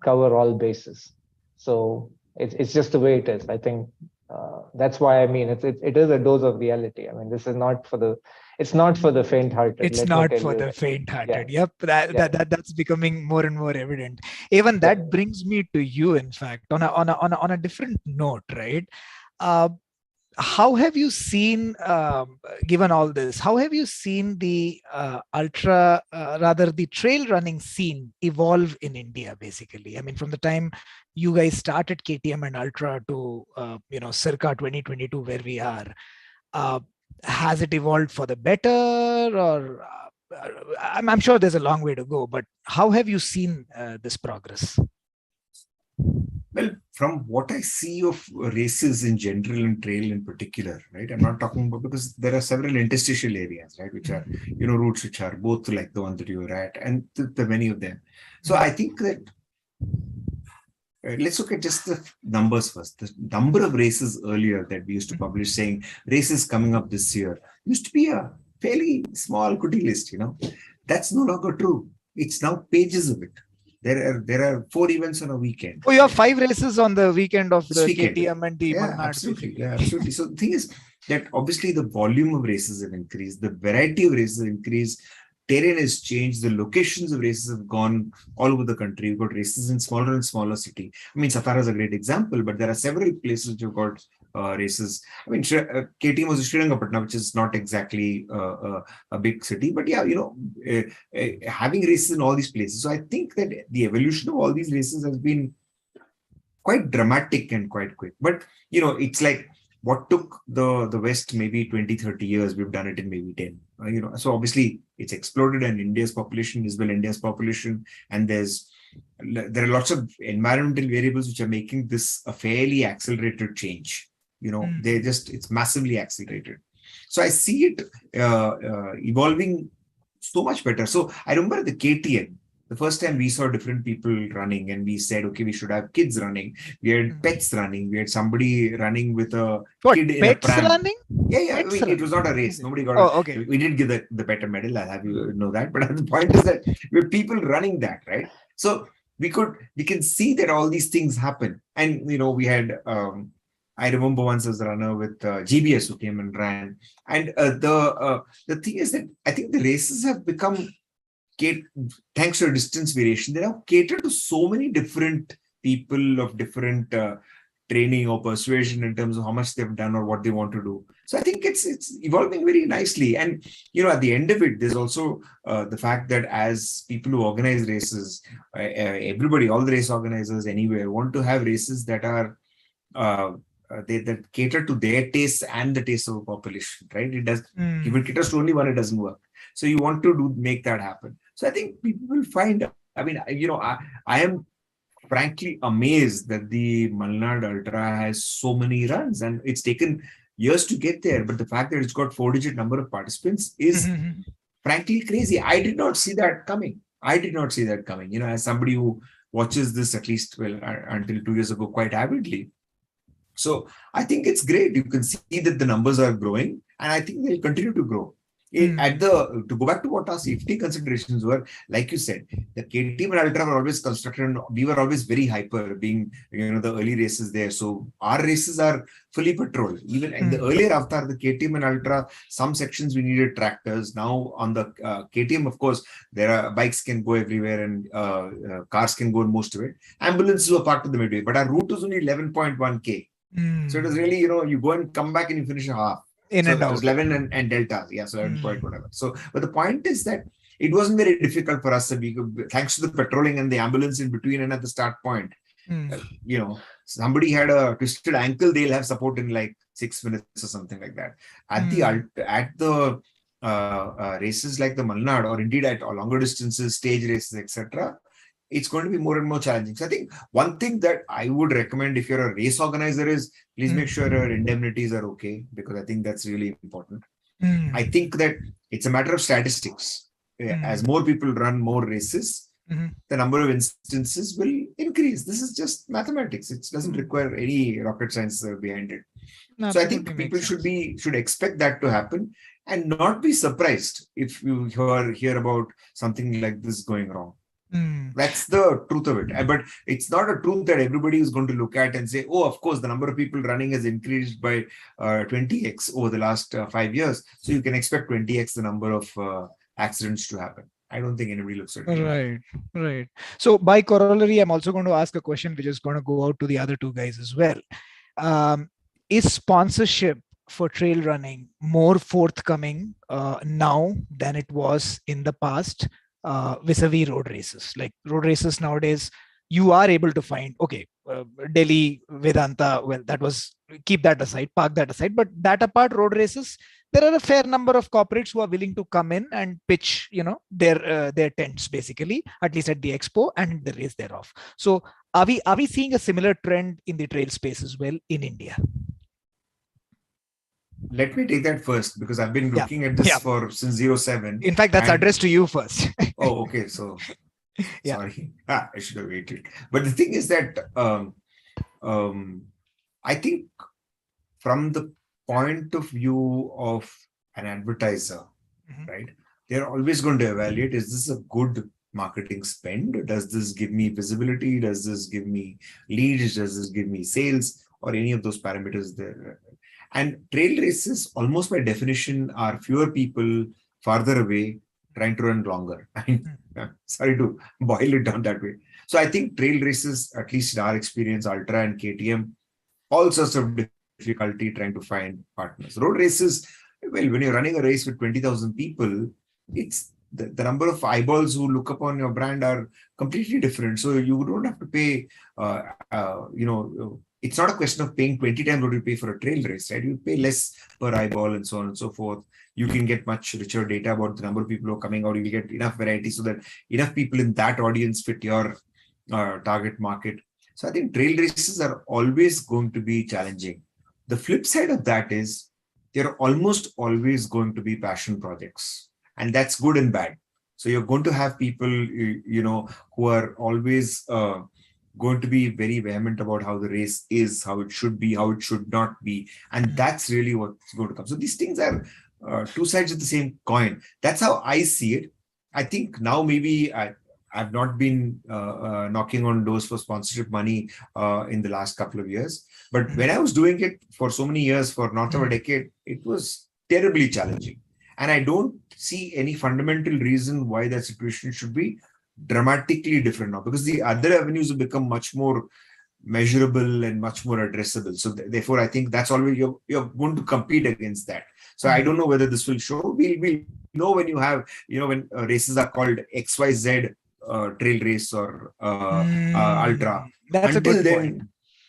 all bases. So it's just the way it is. I think that's why, I mean, it is a dose of reality. I mean, this is not for the, it's not for the faint-hearted. It's not for the faint-hearted. Yeah. Yep, that's becoming more and more evident. Even that brings me to you, in fact, on a different note, right? How have you seen, given all this, how have you seen the the trail running scene evolve in India, basically? I mean, from the time you guys started KTM and Ultra to, circa 2022, where we are, has it evolved for the better, or I'm sure there's a long way to go, but how have you seen this progress? Well, from what I see of races in general and trail in particular, right? I'm not talking about, because there are several interstitial areas, right? Which are, routes which are both like the one that you were at, and the many of them. So I think that let's look at just the numbers first. The number of races earlier that we used to publish saying races coming up this year used to be a fairly small goodie list, That's no longer true. It's now pages of it. There are 4 events on a weekend. Oh, you have 5 races on the weekend of the weekend. KTM and the Malnad. Absolutely. So the thing is that obviously the volume of races have increased, the variety of races have increased, terrain has changed, the locations of races have gone all over the country. You've got races in smaller and smaller cities. I mean, Satara is a great example, but there are several places which have got races. I mean, KTM was in Srirangapatna, which is not exactly a big city, but having races in all these places. So I think that the evolution of all these races has been quite dramatic and quite quick. But, it's like what took the West maybe 20, 30 years, we've done it in maybe 10. So obviously it's exploded, and India's population is India's population, and there are lots of environmental variables which are making this a fairly accelerated change. It's massively accelerated. So I see it evolving so much better. So I remember the KTM. The first time we saw different people running and we said, okay, we should have kids running. We had pets running. We had somebody running with a kid in a pets pram. running? Yeah. Pets It was not a race. Nobody got okay. We didn't give the better medal. I'll have you know that. But the point is that we have people running that, right? So we can see that all these things happen. And, we had, I remember once as a runner with GBS who came and ran. And the thing is that I think the races have become, thanks to a distance variation, they have catered to so many different people of different training or persuasion in terms of how much they've done or what they want to do. So I think it's evolving very nicely. And, at the end of it, there's also the fact that as people who organize races, everybody, all the race organizers anywhere, want to have races that are that cater to their tastes and the taste of the population, right? It does. If it caters to only one, it doesn't work. So you want to make that happen. So I think people will find. I mean, I am frankly amazed that the Malnad Ultra has so many runs, and it's taken years to get there. But the fact that it's got 4-digit number of participants is frankly crazy. I did not see that coming. As somebody who watches this at least until 2 years ago quite avidly. So I think it's great. You can see that the numbers are growing, and I think they'll continue to grow. To go back to what our safety considerations were, like you said, the KTM and Ultra were always constructed, and we were always very hyper, being the early races there. So our races are fully patrolled. Even in the earlier avatar, the KTM and Ultra, some sections we needed tractors. Now on the KTM, of course, there are bikes can go everywhere, and cars can go in most of it. Ambulances were part of the midway, but our route was only 11.1k. So it was really, you go and come back and you finish a half. In so and out. It was 11 and deltas. Yeah, so 11 point whatever. So, but the point is that it wasn't very difficult for us. Thanks to the patrolling and the ambulance in between and at the start point. Somebody had a twisted ankle, they'll have support in like 6 minutes or something like that. At the races like the Malnad, or indeed at longer distances, stage races, etc., it's going to be more and more challenging. So I think one thing that I would recommend if you're a race organizer is please make sure your indemnities are okay, because I think that's really important. I think that it's a matter of statistics. As more people run more races, the number of instances will increase. This is just mathematics. It doesn't require any rocket science behind it. So I think people should expect that to happen and not be surprised if you hear about something like this going wrong. That's the truth of it. But it's not a truth that everybody is going to look at and say, oh, of course, the number of people running has increased by 20x over the last 5 years. So you can expect 20x the number of accidents to happen. I don't think anybody looks at it. Right. So by corollary, I'm also going to ask a question which is going to go out to the other two guys as well. Is sponsorship for trail running more forthcoming now than it was in the past? Vis-a-vis road races. Like road races nowadays, you are able to find, Delhi, Vedanta, well, keep that aside, park that aside. But that apart, road races, there are a fair number of corporates who are willing to come in and pitch, their tents basically, at least at the expo and the race thereof. So are we seeing a similar trend in the trail space as well in India? Let me take that first, because I've been looking at this since 07. In fact, that's addressed to you first. Oh, okay. So, sorry. I should have waited. But the thing is that I think from the point of view of an advertiser, right, they're always going to evaluate, is this a good marketing spend? Does this give me visibility? Does this give me leads? Does this give me sales? Or any of those parameters there? And trail races, almost by definition, are fewer people farther away trying to run longer. Sorry to boil it down that way. So I think trail races, at least in our experience, Ultra and KTM, all sorts of difficulty trying to find partners. Road races, well, when you're running a race with 20,000 people, it's the number of eyeballs who look upon your brand are completely different. So you don't have to pay, it's not a question of paying 20 times what you pay for a trail race, right? You pay less per eyeball and so on and so forth. You can get much richer data about the number of people who are coming out. You will get enough variety so that enough people in that audience fit your target market. So I think trail races are always going to be challenging. The flip side of that is they're almost always going to be passion projects, and that's good and bad. So you're going to have people, who are always going to be very vehement about how the race is, how it should be, how it should not be, and that's really what's going to come. So these things are two sides of the same coin. That's how I see it. I think now maybe I've not been knocking on doors for sponsorship money in the last couple of years. But when I was doing it for so many years, for north of a decade, it was terribly challenging. And I don't see any fundamental reason why that situation should be dramatically different now, because the other avenues have become much more measurable and much more addressable. So therefore, I think that's always you're going to compete against that. So I don't know whether this will show. We'll know when you have, when races are called XYZ trail race or ultra. That's until a good then, point.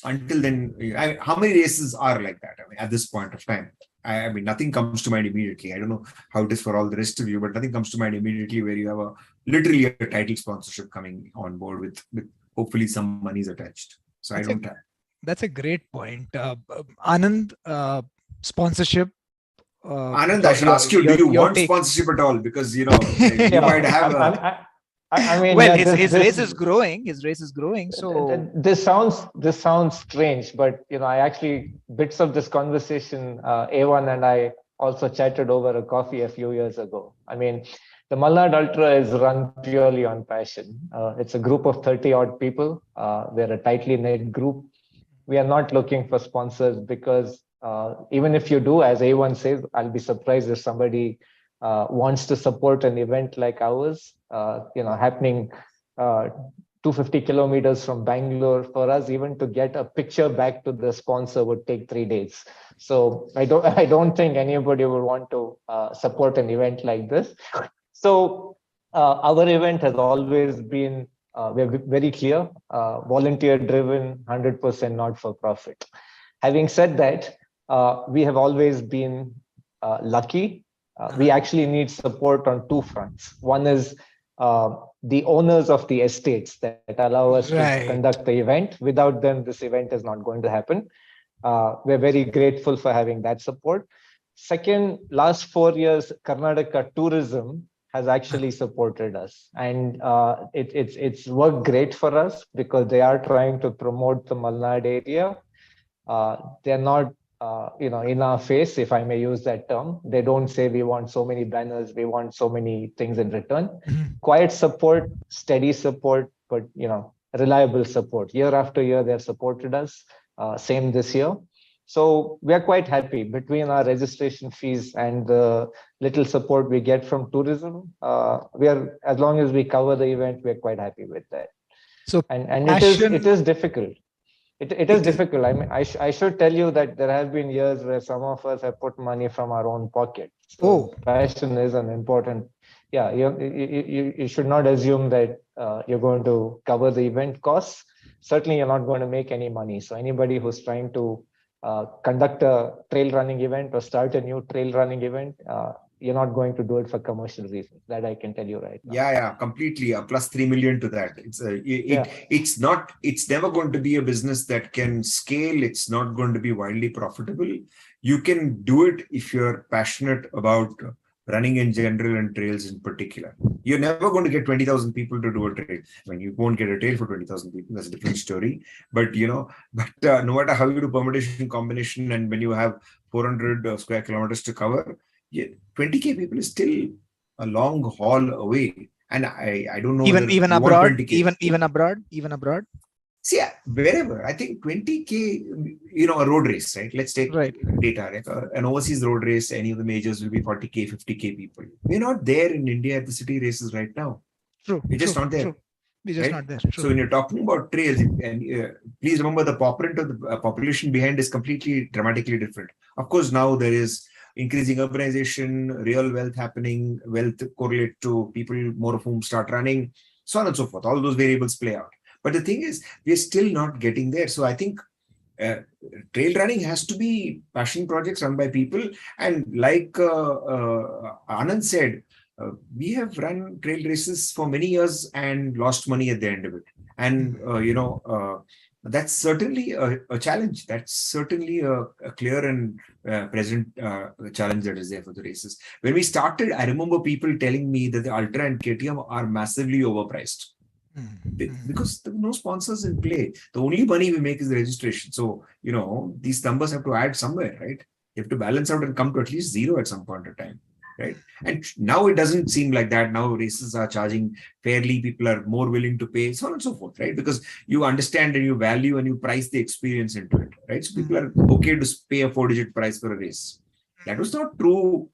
Until then, how many races are like that? I mean, at this point of time, I mean, nothing comes to mind immediately. I don't know how it is for all the rest of you, but nothing comes to mind immediately where you have literally a title sponsorship coming on board with hopefully some monies attached. So That's I don't have. That's a great point. Anand, sponsorship. Anand, I should ask you, do you want sponsorship at all? Because, you might have I mean, well, his race is growing. His race is growing. So this sounds strange, but I actually, bits of this conversation, A1 and I also chatted over a coffee a few years ago. I mean, the Malnad Ultra is run purely on passion. It's a group of 30 odd people. We're a tightly knit group. We are not looking for sponsors because even if you do, as A1 says, I'll be surprised if somebody wants to support an event like ours, happening 250 kilometers from Bangalore. For us, even to get a picture back to the sponsor would take 3 days. So I don't think anybody would want to support an event like this. So our event has always been, we're very clear, volunteer driven, 100% not for profit. Having said that, we have always been lucky. We actually need support on two fronts. One is the owners of the estates that allow us to conduct the event. Without them, this event is not going to happen. We're very grateful for having that support. Second, last 4 years, Karnataka Tourism has actually supported us, and it's worked great for us because they are trying to promote the Malnad area. They're not in our face, if I may use that term. They don't say we want so many banners, we want so many things in return. Quiet support, steady support, but reliable support. Year after year, they've supported us. Same this year. So we are quite happy between our registration fees and the little support we get from tourism. As long as we cover the event, we're quite happy with that. So and it is difficult. It is difficult. I mean, I should tell you that there have been years where some of us have put money from our own pocket. So passion is an important. Yeah, you should not assume that you're going to cover the event costs. Certainly, you're not going to make any money. So anybody who's trying to conduct a trail running event or start a new trail running event, you're not going to do it for commercial reasons. That I can tell you right now. Yeah, completely. Plus 3 million to that. It's never going to be a business that can scale. It's not going to be widely profitable. You can do it if you're passionate about running in general and trails in particular. You're never going to get 20,000 people to do a trail. I mean, you won't get a trail for 20,000 people. That's a different story. But, no matter how you do permutation, combination, and when you have 400 square kilometers to cover, 20K people is still a long haul away. And I don't know. Even abroad, even abroad. See, wherever, I think 20K, a road race, right? Let's take data. Like an overseas road race, any of the majors will be 40K, 50K people. We're not there in India at the city races right now. True. We're just not there. True. We're just not there. True. So when you're talking about trails, and please remember the population of the population behind is completely dramatically different. Of course, now there is increasing urbanization, real wealth happening, wealth correlate to people, more of whom start running, so on and so forth. All those variables play out. But the thing is, we're still not getting there. So I think trail running has to be passion projects run by people. And like Anand said, we have run trail races for many years and lost money at the end of it. And, That's certainly a challenge. That's certainly a clear and present challenge that is there for the races. When we started, I remember people telling me that the Ultra and KTM are massively overpriced because there were no sponsors in play. The only money we make is the registration. So, these numbers have to add somewhere, right? You have to balance out and come to at least zero at some point of time, right? And now it doesn't seem like that. Now races are charging fairly. People are more willing to pay, so on and so forth, right? Because you understand and you value and you price the experience into it, right? So people are okay to pay a 4-digit price for a race. That was not true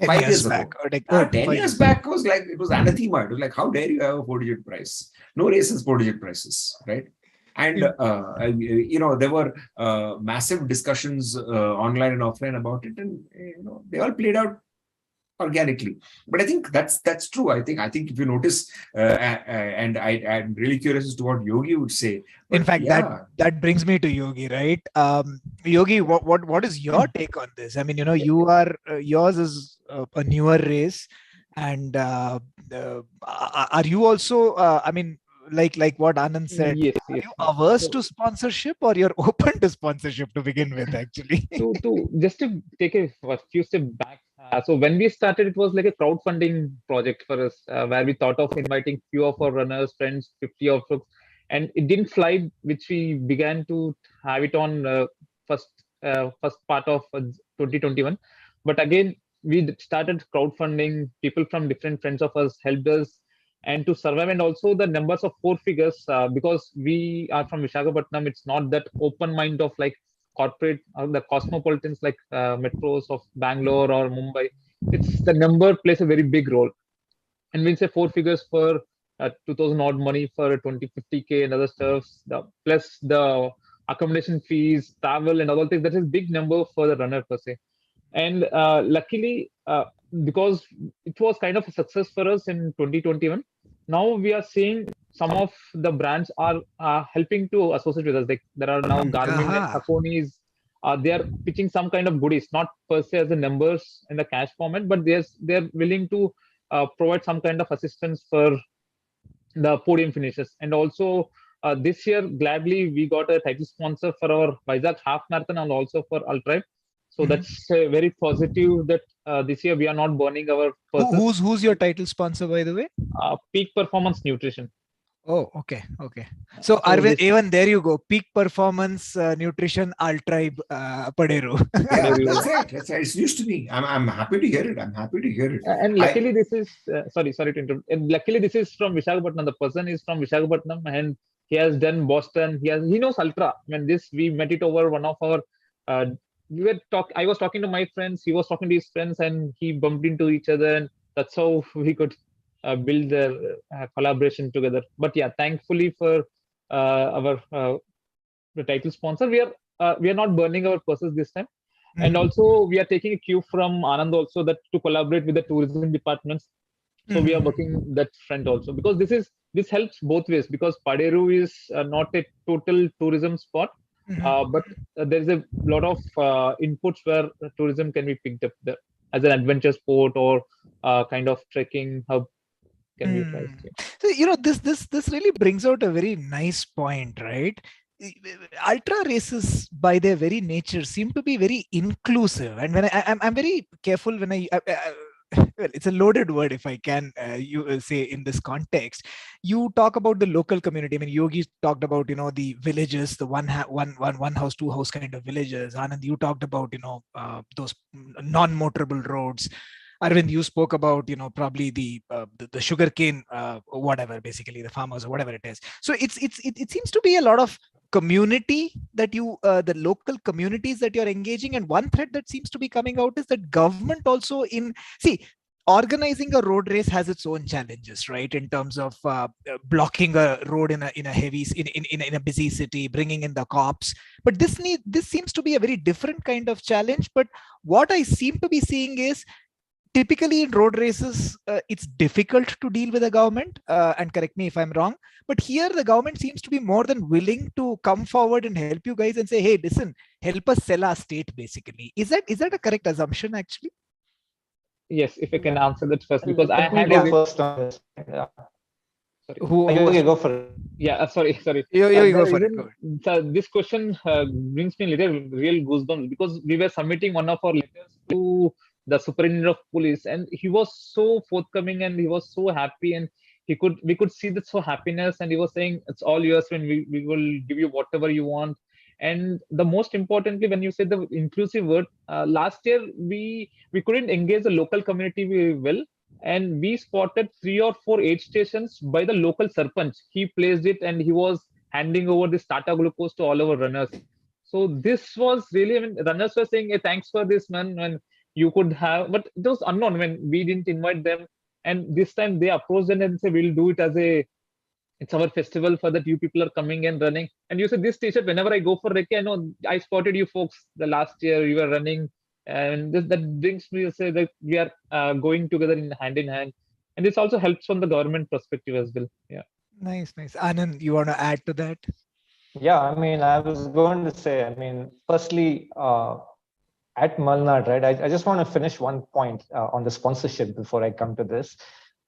5 years back, ago. or like, 10 years back was like, it was anathema. It was like, how dare you have a 4-digit price? No races, 4-digit prices, right? And, there were massive discussions online and offline about it. And, they all played out organically. But I think that's true. I think if you notice, and I'm really curious as to what Yogi would say. In fact, that brings me to Yogi, right? Yogi, what is your take on this? I mean, you are yours is a newer race, and are you also? I mean, like what Anand said, Yes, are yes. you averse to sponsorship, or you're open to sponsorship to begin with? Actually, To just to take a few steps back. So when we started, it was like a crowdfunding project for us, where we thought of inviting few of our runners, friends, 50 of us, and it didn't fly. Which we began to have it on first part of 2021. But again, we started crowdfunding. People from different friends of us helped us, and to survive, and also the numbers of 4 figures, because we are from Visakhapatnam. It's not that open mind of like corporate or the cosmopolitans like metros of Bangalore or Mumbai. It's the number plays a very big role. And when say 4 figures for 2000 odd money for 20-50K and other stuffs, plus the accommodation fees, travel and other things, that is big number for the runner per se. And luckily, because it was kind of a success for us in 2021, now we are seeing some of the brands are helping to associate with us. Like there are now Garmin and Saucony's. They are pitching some kind of goodies, not per se as the numbers in the cash format, but they're willing to provide some kind of assistance for the podium finishes. And also this year, gladly, we got a title sponsor for our Vizag half marathon and also for Ultra. So that's very positive that this year we are not burning our purses. Who's your title sponsor, by the way? Peak Performance Nutrition. Oh, okay. So Arvind, even there you go. Peak Performance Nutrition Ultra Padero. That's right. It's news to me. I'm happy to hear it. And luckily, this is sorry to interrupt. And luckily, this is from Visakhapatnam. The person is from Visakhapatnam, and he has done Boston. He knows Ultra. I mean, we met it over one of our. I was talking to my friends. He was talking to his friends, and he bumped into each other, and that's how we could build the collaboration together. But yeah, thankfully for our the title sponsor, we are not burning our purses this time. And also we are taking a cue from Anand also that to collaborate with the tourism departments. So we are working that front also, because this helps both ways, because Paderu is not a total tourism spot, but there's a lot of inputs where tourism can be picked up there as an adventure sport or kind of trekking hub. Can be priced. So this really brings out a very nice point, right? Ultra races by their very nature seem to be very inclusive, and when I'm very careful when I well, it's a loaded word if I can say in this context. You talk about the local community. I mean, Yogi talked about the villages, the one house, two house kind of villages. Anand, you talked about those non-motorable roads. Arvind, you spoke about probably the sugarcane, whatever, basically the farmers or whatever it is. So it seems to be a lot of community that the local communities that you're engaging. And one thread that seems to be coming out is that government also organizing a road race has its own challenges, right? In terms of blocking a road in a busy city, bringing in the cops. But this seems to be a very different kind of challenge. But what I seem to be seeing is, typically in road races, it's difficult to deal with the government, and correct me if I'm wrong, but here the government seems to be more than willing to come forward and help you guys and say, hey, listen, help us sell our state, basically. Is that a correct assumption, actually? Yes, if I can answer that first, because I had first on this. Yeah. Sorry. Who Okay, go for it. Yeah, sorry. you go for it. Even, Go ahead. so this question brings me little real goosebumps because we were submitting one of our letters to the superintendent of police, and he was so forthcoming and he was so happy, and we could see that so happiness, and he was saying it's all yours when we will give you whatever you want. And the most importantly, when you said the inclusive word, last year we couldn't engage the local community very well, and we spotted 3 or 4 aid stations by the local sarpanch. He placed it and he was handing over this Tata glucose to all our runners. So this was really, I mean, runners were saying, hey, thanks for this, man. And you could have, but it was unknown when we didn't invite them. And this time they approached them and said, we'll do it as it's our festival for that you people are coming and running. And you said this t-shirt, whenever I go for Recce, I know I spotted you folks the last year you were running. And that brings me to say that we are going together in hand. And this also helps from the government perspective as well. Yeah. Nice. Anand, you want to add to that? Yeah, I mean, I was going to say, I mean, firstly, at Malnad, right, I just want to finish one point on the sponsorship before I come to this.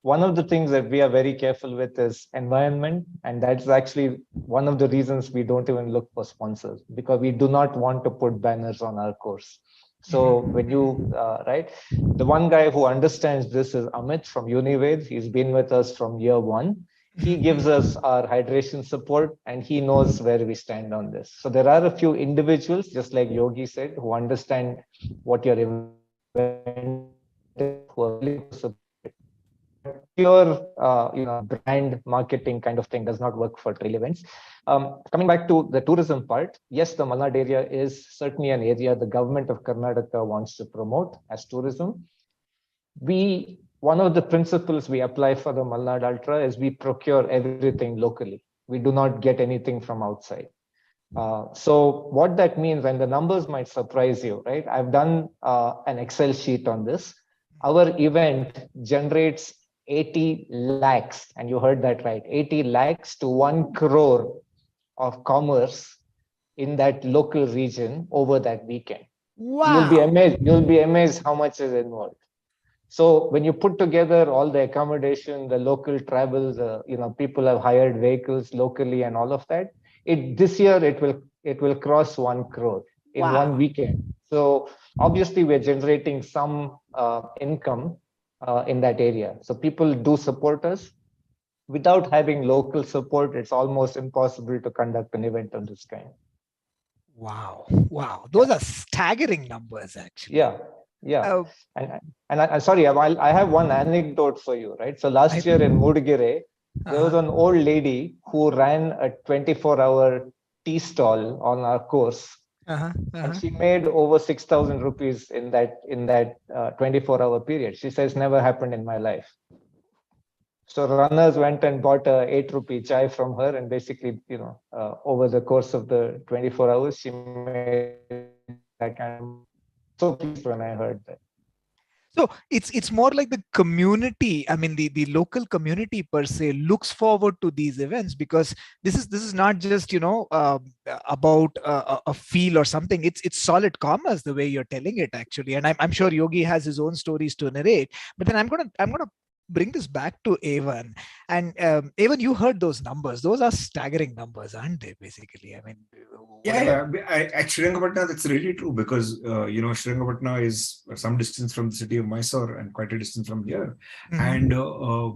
One of the things that we are very careful with is environment. And that's actually one of the reasons we don't even look for sponsors, because we do not want to put banners on our course. So when you, right, the one guy who understands this is Amit from Unived. He's been with us from year 1. He gives us our hydration support and he knows where we stand on this. So there are a few individuals, just like Yogi said, who understand what your event is, who are willing to support. Pure, brand marketing kind of thing does not work for trail events. Coming back to the tourism part, yes, the Malnad area is certainly an area the government of Karnataka wants to promote as tourism. One of the principles we apply for the Malnad Ultra is we procure everything locally. We do not get anything from outside. So what that means, and the numbers might surprise you, right? I've done an Excel sheet on this. Our event generates 80 lakhs, and you heard that right, 80 lakhs to 1 crore of commerce in that local region over that weekend. Wow. You'll be amazed how much is involved. So when you put together all the accommodation, the local travel, people have hired vehicles locally and all of that, this year it will cross 1 crore in one weekend. So obviously we're generating some income in that area. So people do support us. Without having local support, it's almost impossible to conduct an event of this kind. Wow. Those are staggering numbers, actually. Yeah. And I'm sorry, I have one anecdote for you, right? So last year in Mudgire, there was an old lady who ran a 24-hour tea stall on our course. And she made over 6,000 rupees in that 24-hour period. She says, never happened in my life. So runners went and bought a 8 rupee chai from her, and basically, over the course of the 24 hours, she made that kind of. So pleased when I heard that. So it's more like the community. I mean, the local community per se looks forward to these events, because this is not just about a feel or something. It's solid commerce the way you're telling it, actually. And I'm sure Yogi has his own stories to narrate. But then I'm gonna bring this back to Evan. And Evan, you heard those numbers. Those are staggering numbers, aren't they? Basically, I mean. Yeah. At Srirangapatna, that's really true, because Srirangapatna is some distance from the city of Mysore and quite a distance from here. And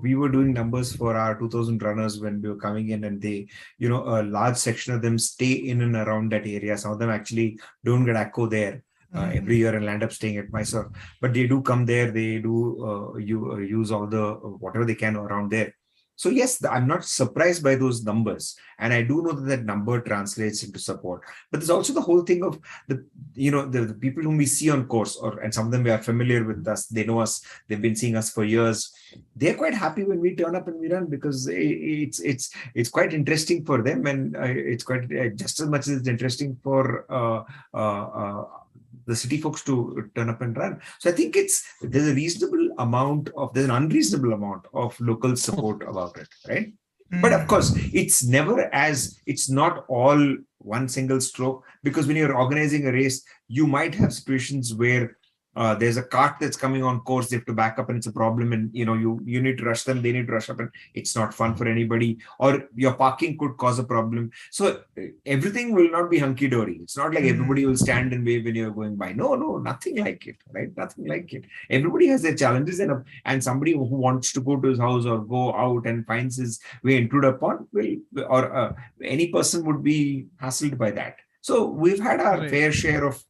we were doing numbers for our 2,000 runners when we were coming in, and they, a large section of them stay in and around that area. Some of them actually don't get ACCO there. Every year and land up staying at Mysore, but they do come there. They do use all the whatever they can around there. So yes, I'm not surprised by those numbers, and I do know that number translates into support. But there's also the whole thing of the people whom we see on course, and some of them are familiar with us. They know us. They've been seeing us for years. They're quite happy when we turn up and we run, because it's quite interesting for them, and it's quite just as much as it's interesting for the city folks to turn up and run. So I think there's an unreasonable amount of local support about it, right? But of course, it's not all one single stroke, because when you're organizing a race, you might have situations where there's a cart that's coming on course, they have to back up and it's a problem, and you need to rush them, they need to rush up, and it's not fun for anybody, or your parking could cause a problem. So everything will not be hunky-dory. It's not like everybody will stand and wave when you're going by. No, nothing like it, right? Nothing like it. Everybody has their challenges, and somebody who wants to go to his house or go out and finds his way intruded upon any person would be hassled by that. So we've had our fair share of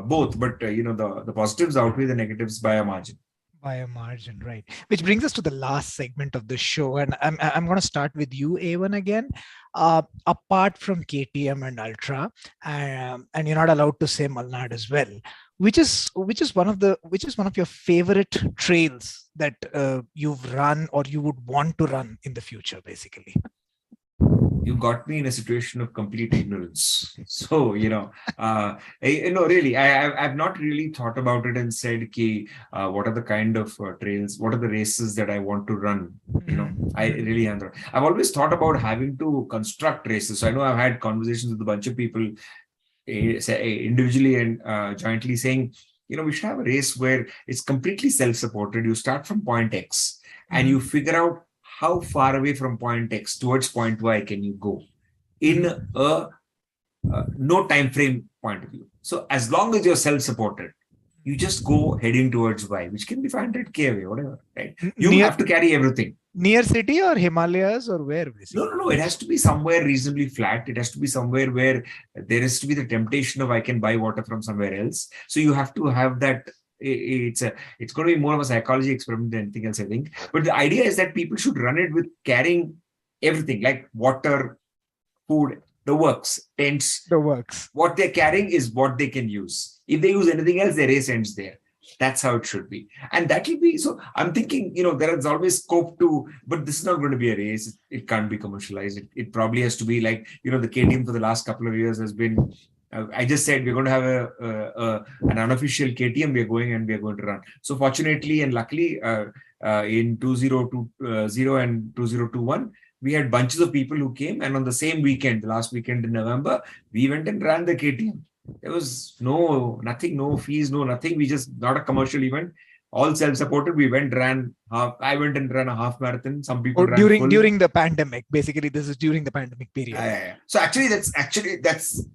both, but the positives outweigh the negatives by a margin. By a margin, right? Which brings us to the last segment of the show, and I'm going to start with you, Evan, again. Apart from KTM and Ultra, and you're not allowed to say Malnad as well, which is one of your favorite trails that you've run or you would want to run in the future, basically. You got me in a situation of complete ignorance. So, really, I've not really thought about it and said, what are the kind of trails, what are the races that I want to run? I really haven't. I've always thought about having to construct races. So I know I've had conversations with a bunch of people individually and jointly saying, we should have a race where it's completely self-supported. You start from point X and you figure out how far away from point X towards point Y can you go in a no time frame point of view. So as long as you're self-supported, you just go heading towards Y, which can be 500k away, whatever, right? You have to carry everything. Near city or Himalayas or where? Basically? No. It has to be somewhere reasonably flat. It has to be somewhere where there has to be the temptation of I can buy water from somewhere else. So you have to have that. It's going to be more of a psychology experiment than anything else, I think. But the idea is that people should run it with carrying everything like water, food, the works, tents. The works. What they're carrying is what they can use. If they use anything else, their race ends there. That's how it should be. And that will be, so I'm thinking, there is always scope to, but this is not going to be a race. It can't be commercialized. It probably has to be like, the KTM for the last couple of years has been, I just said we're going to have an unofficial KTM. We're going to run. So fortunately and luckily, in 2020 and 2021, we had bunches of people who came, and on the same weekend, the last weekend in November, we went and ran the KTM. There was nothing, no fees, no nothing. We just, not a commercial event, all self-supported. We went, ran half. I went and ran a half marathon. Some people ran during the pandemic. Basically, this is during the pandemic period. So actually, that's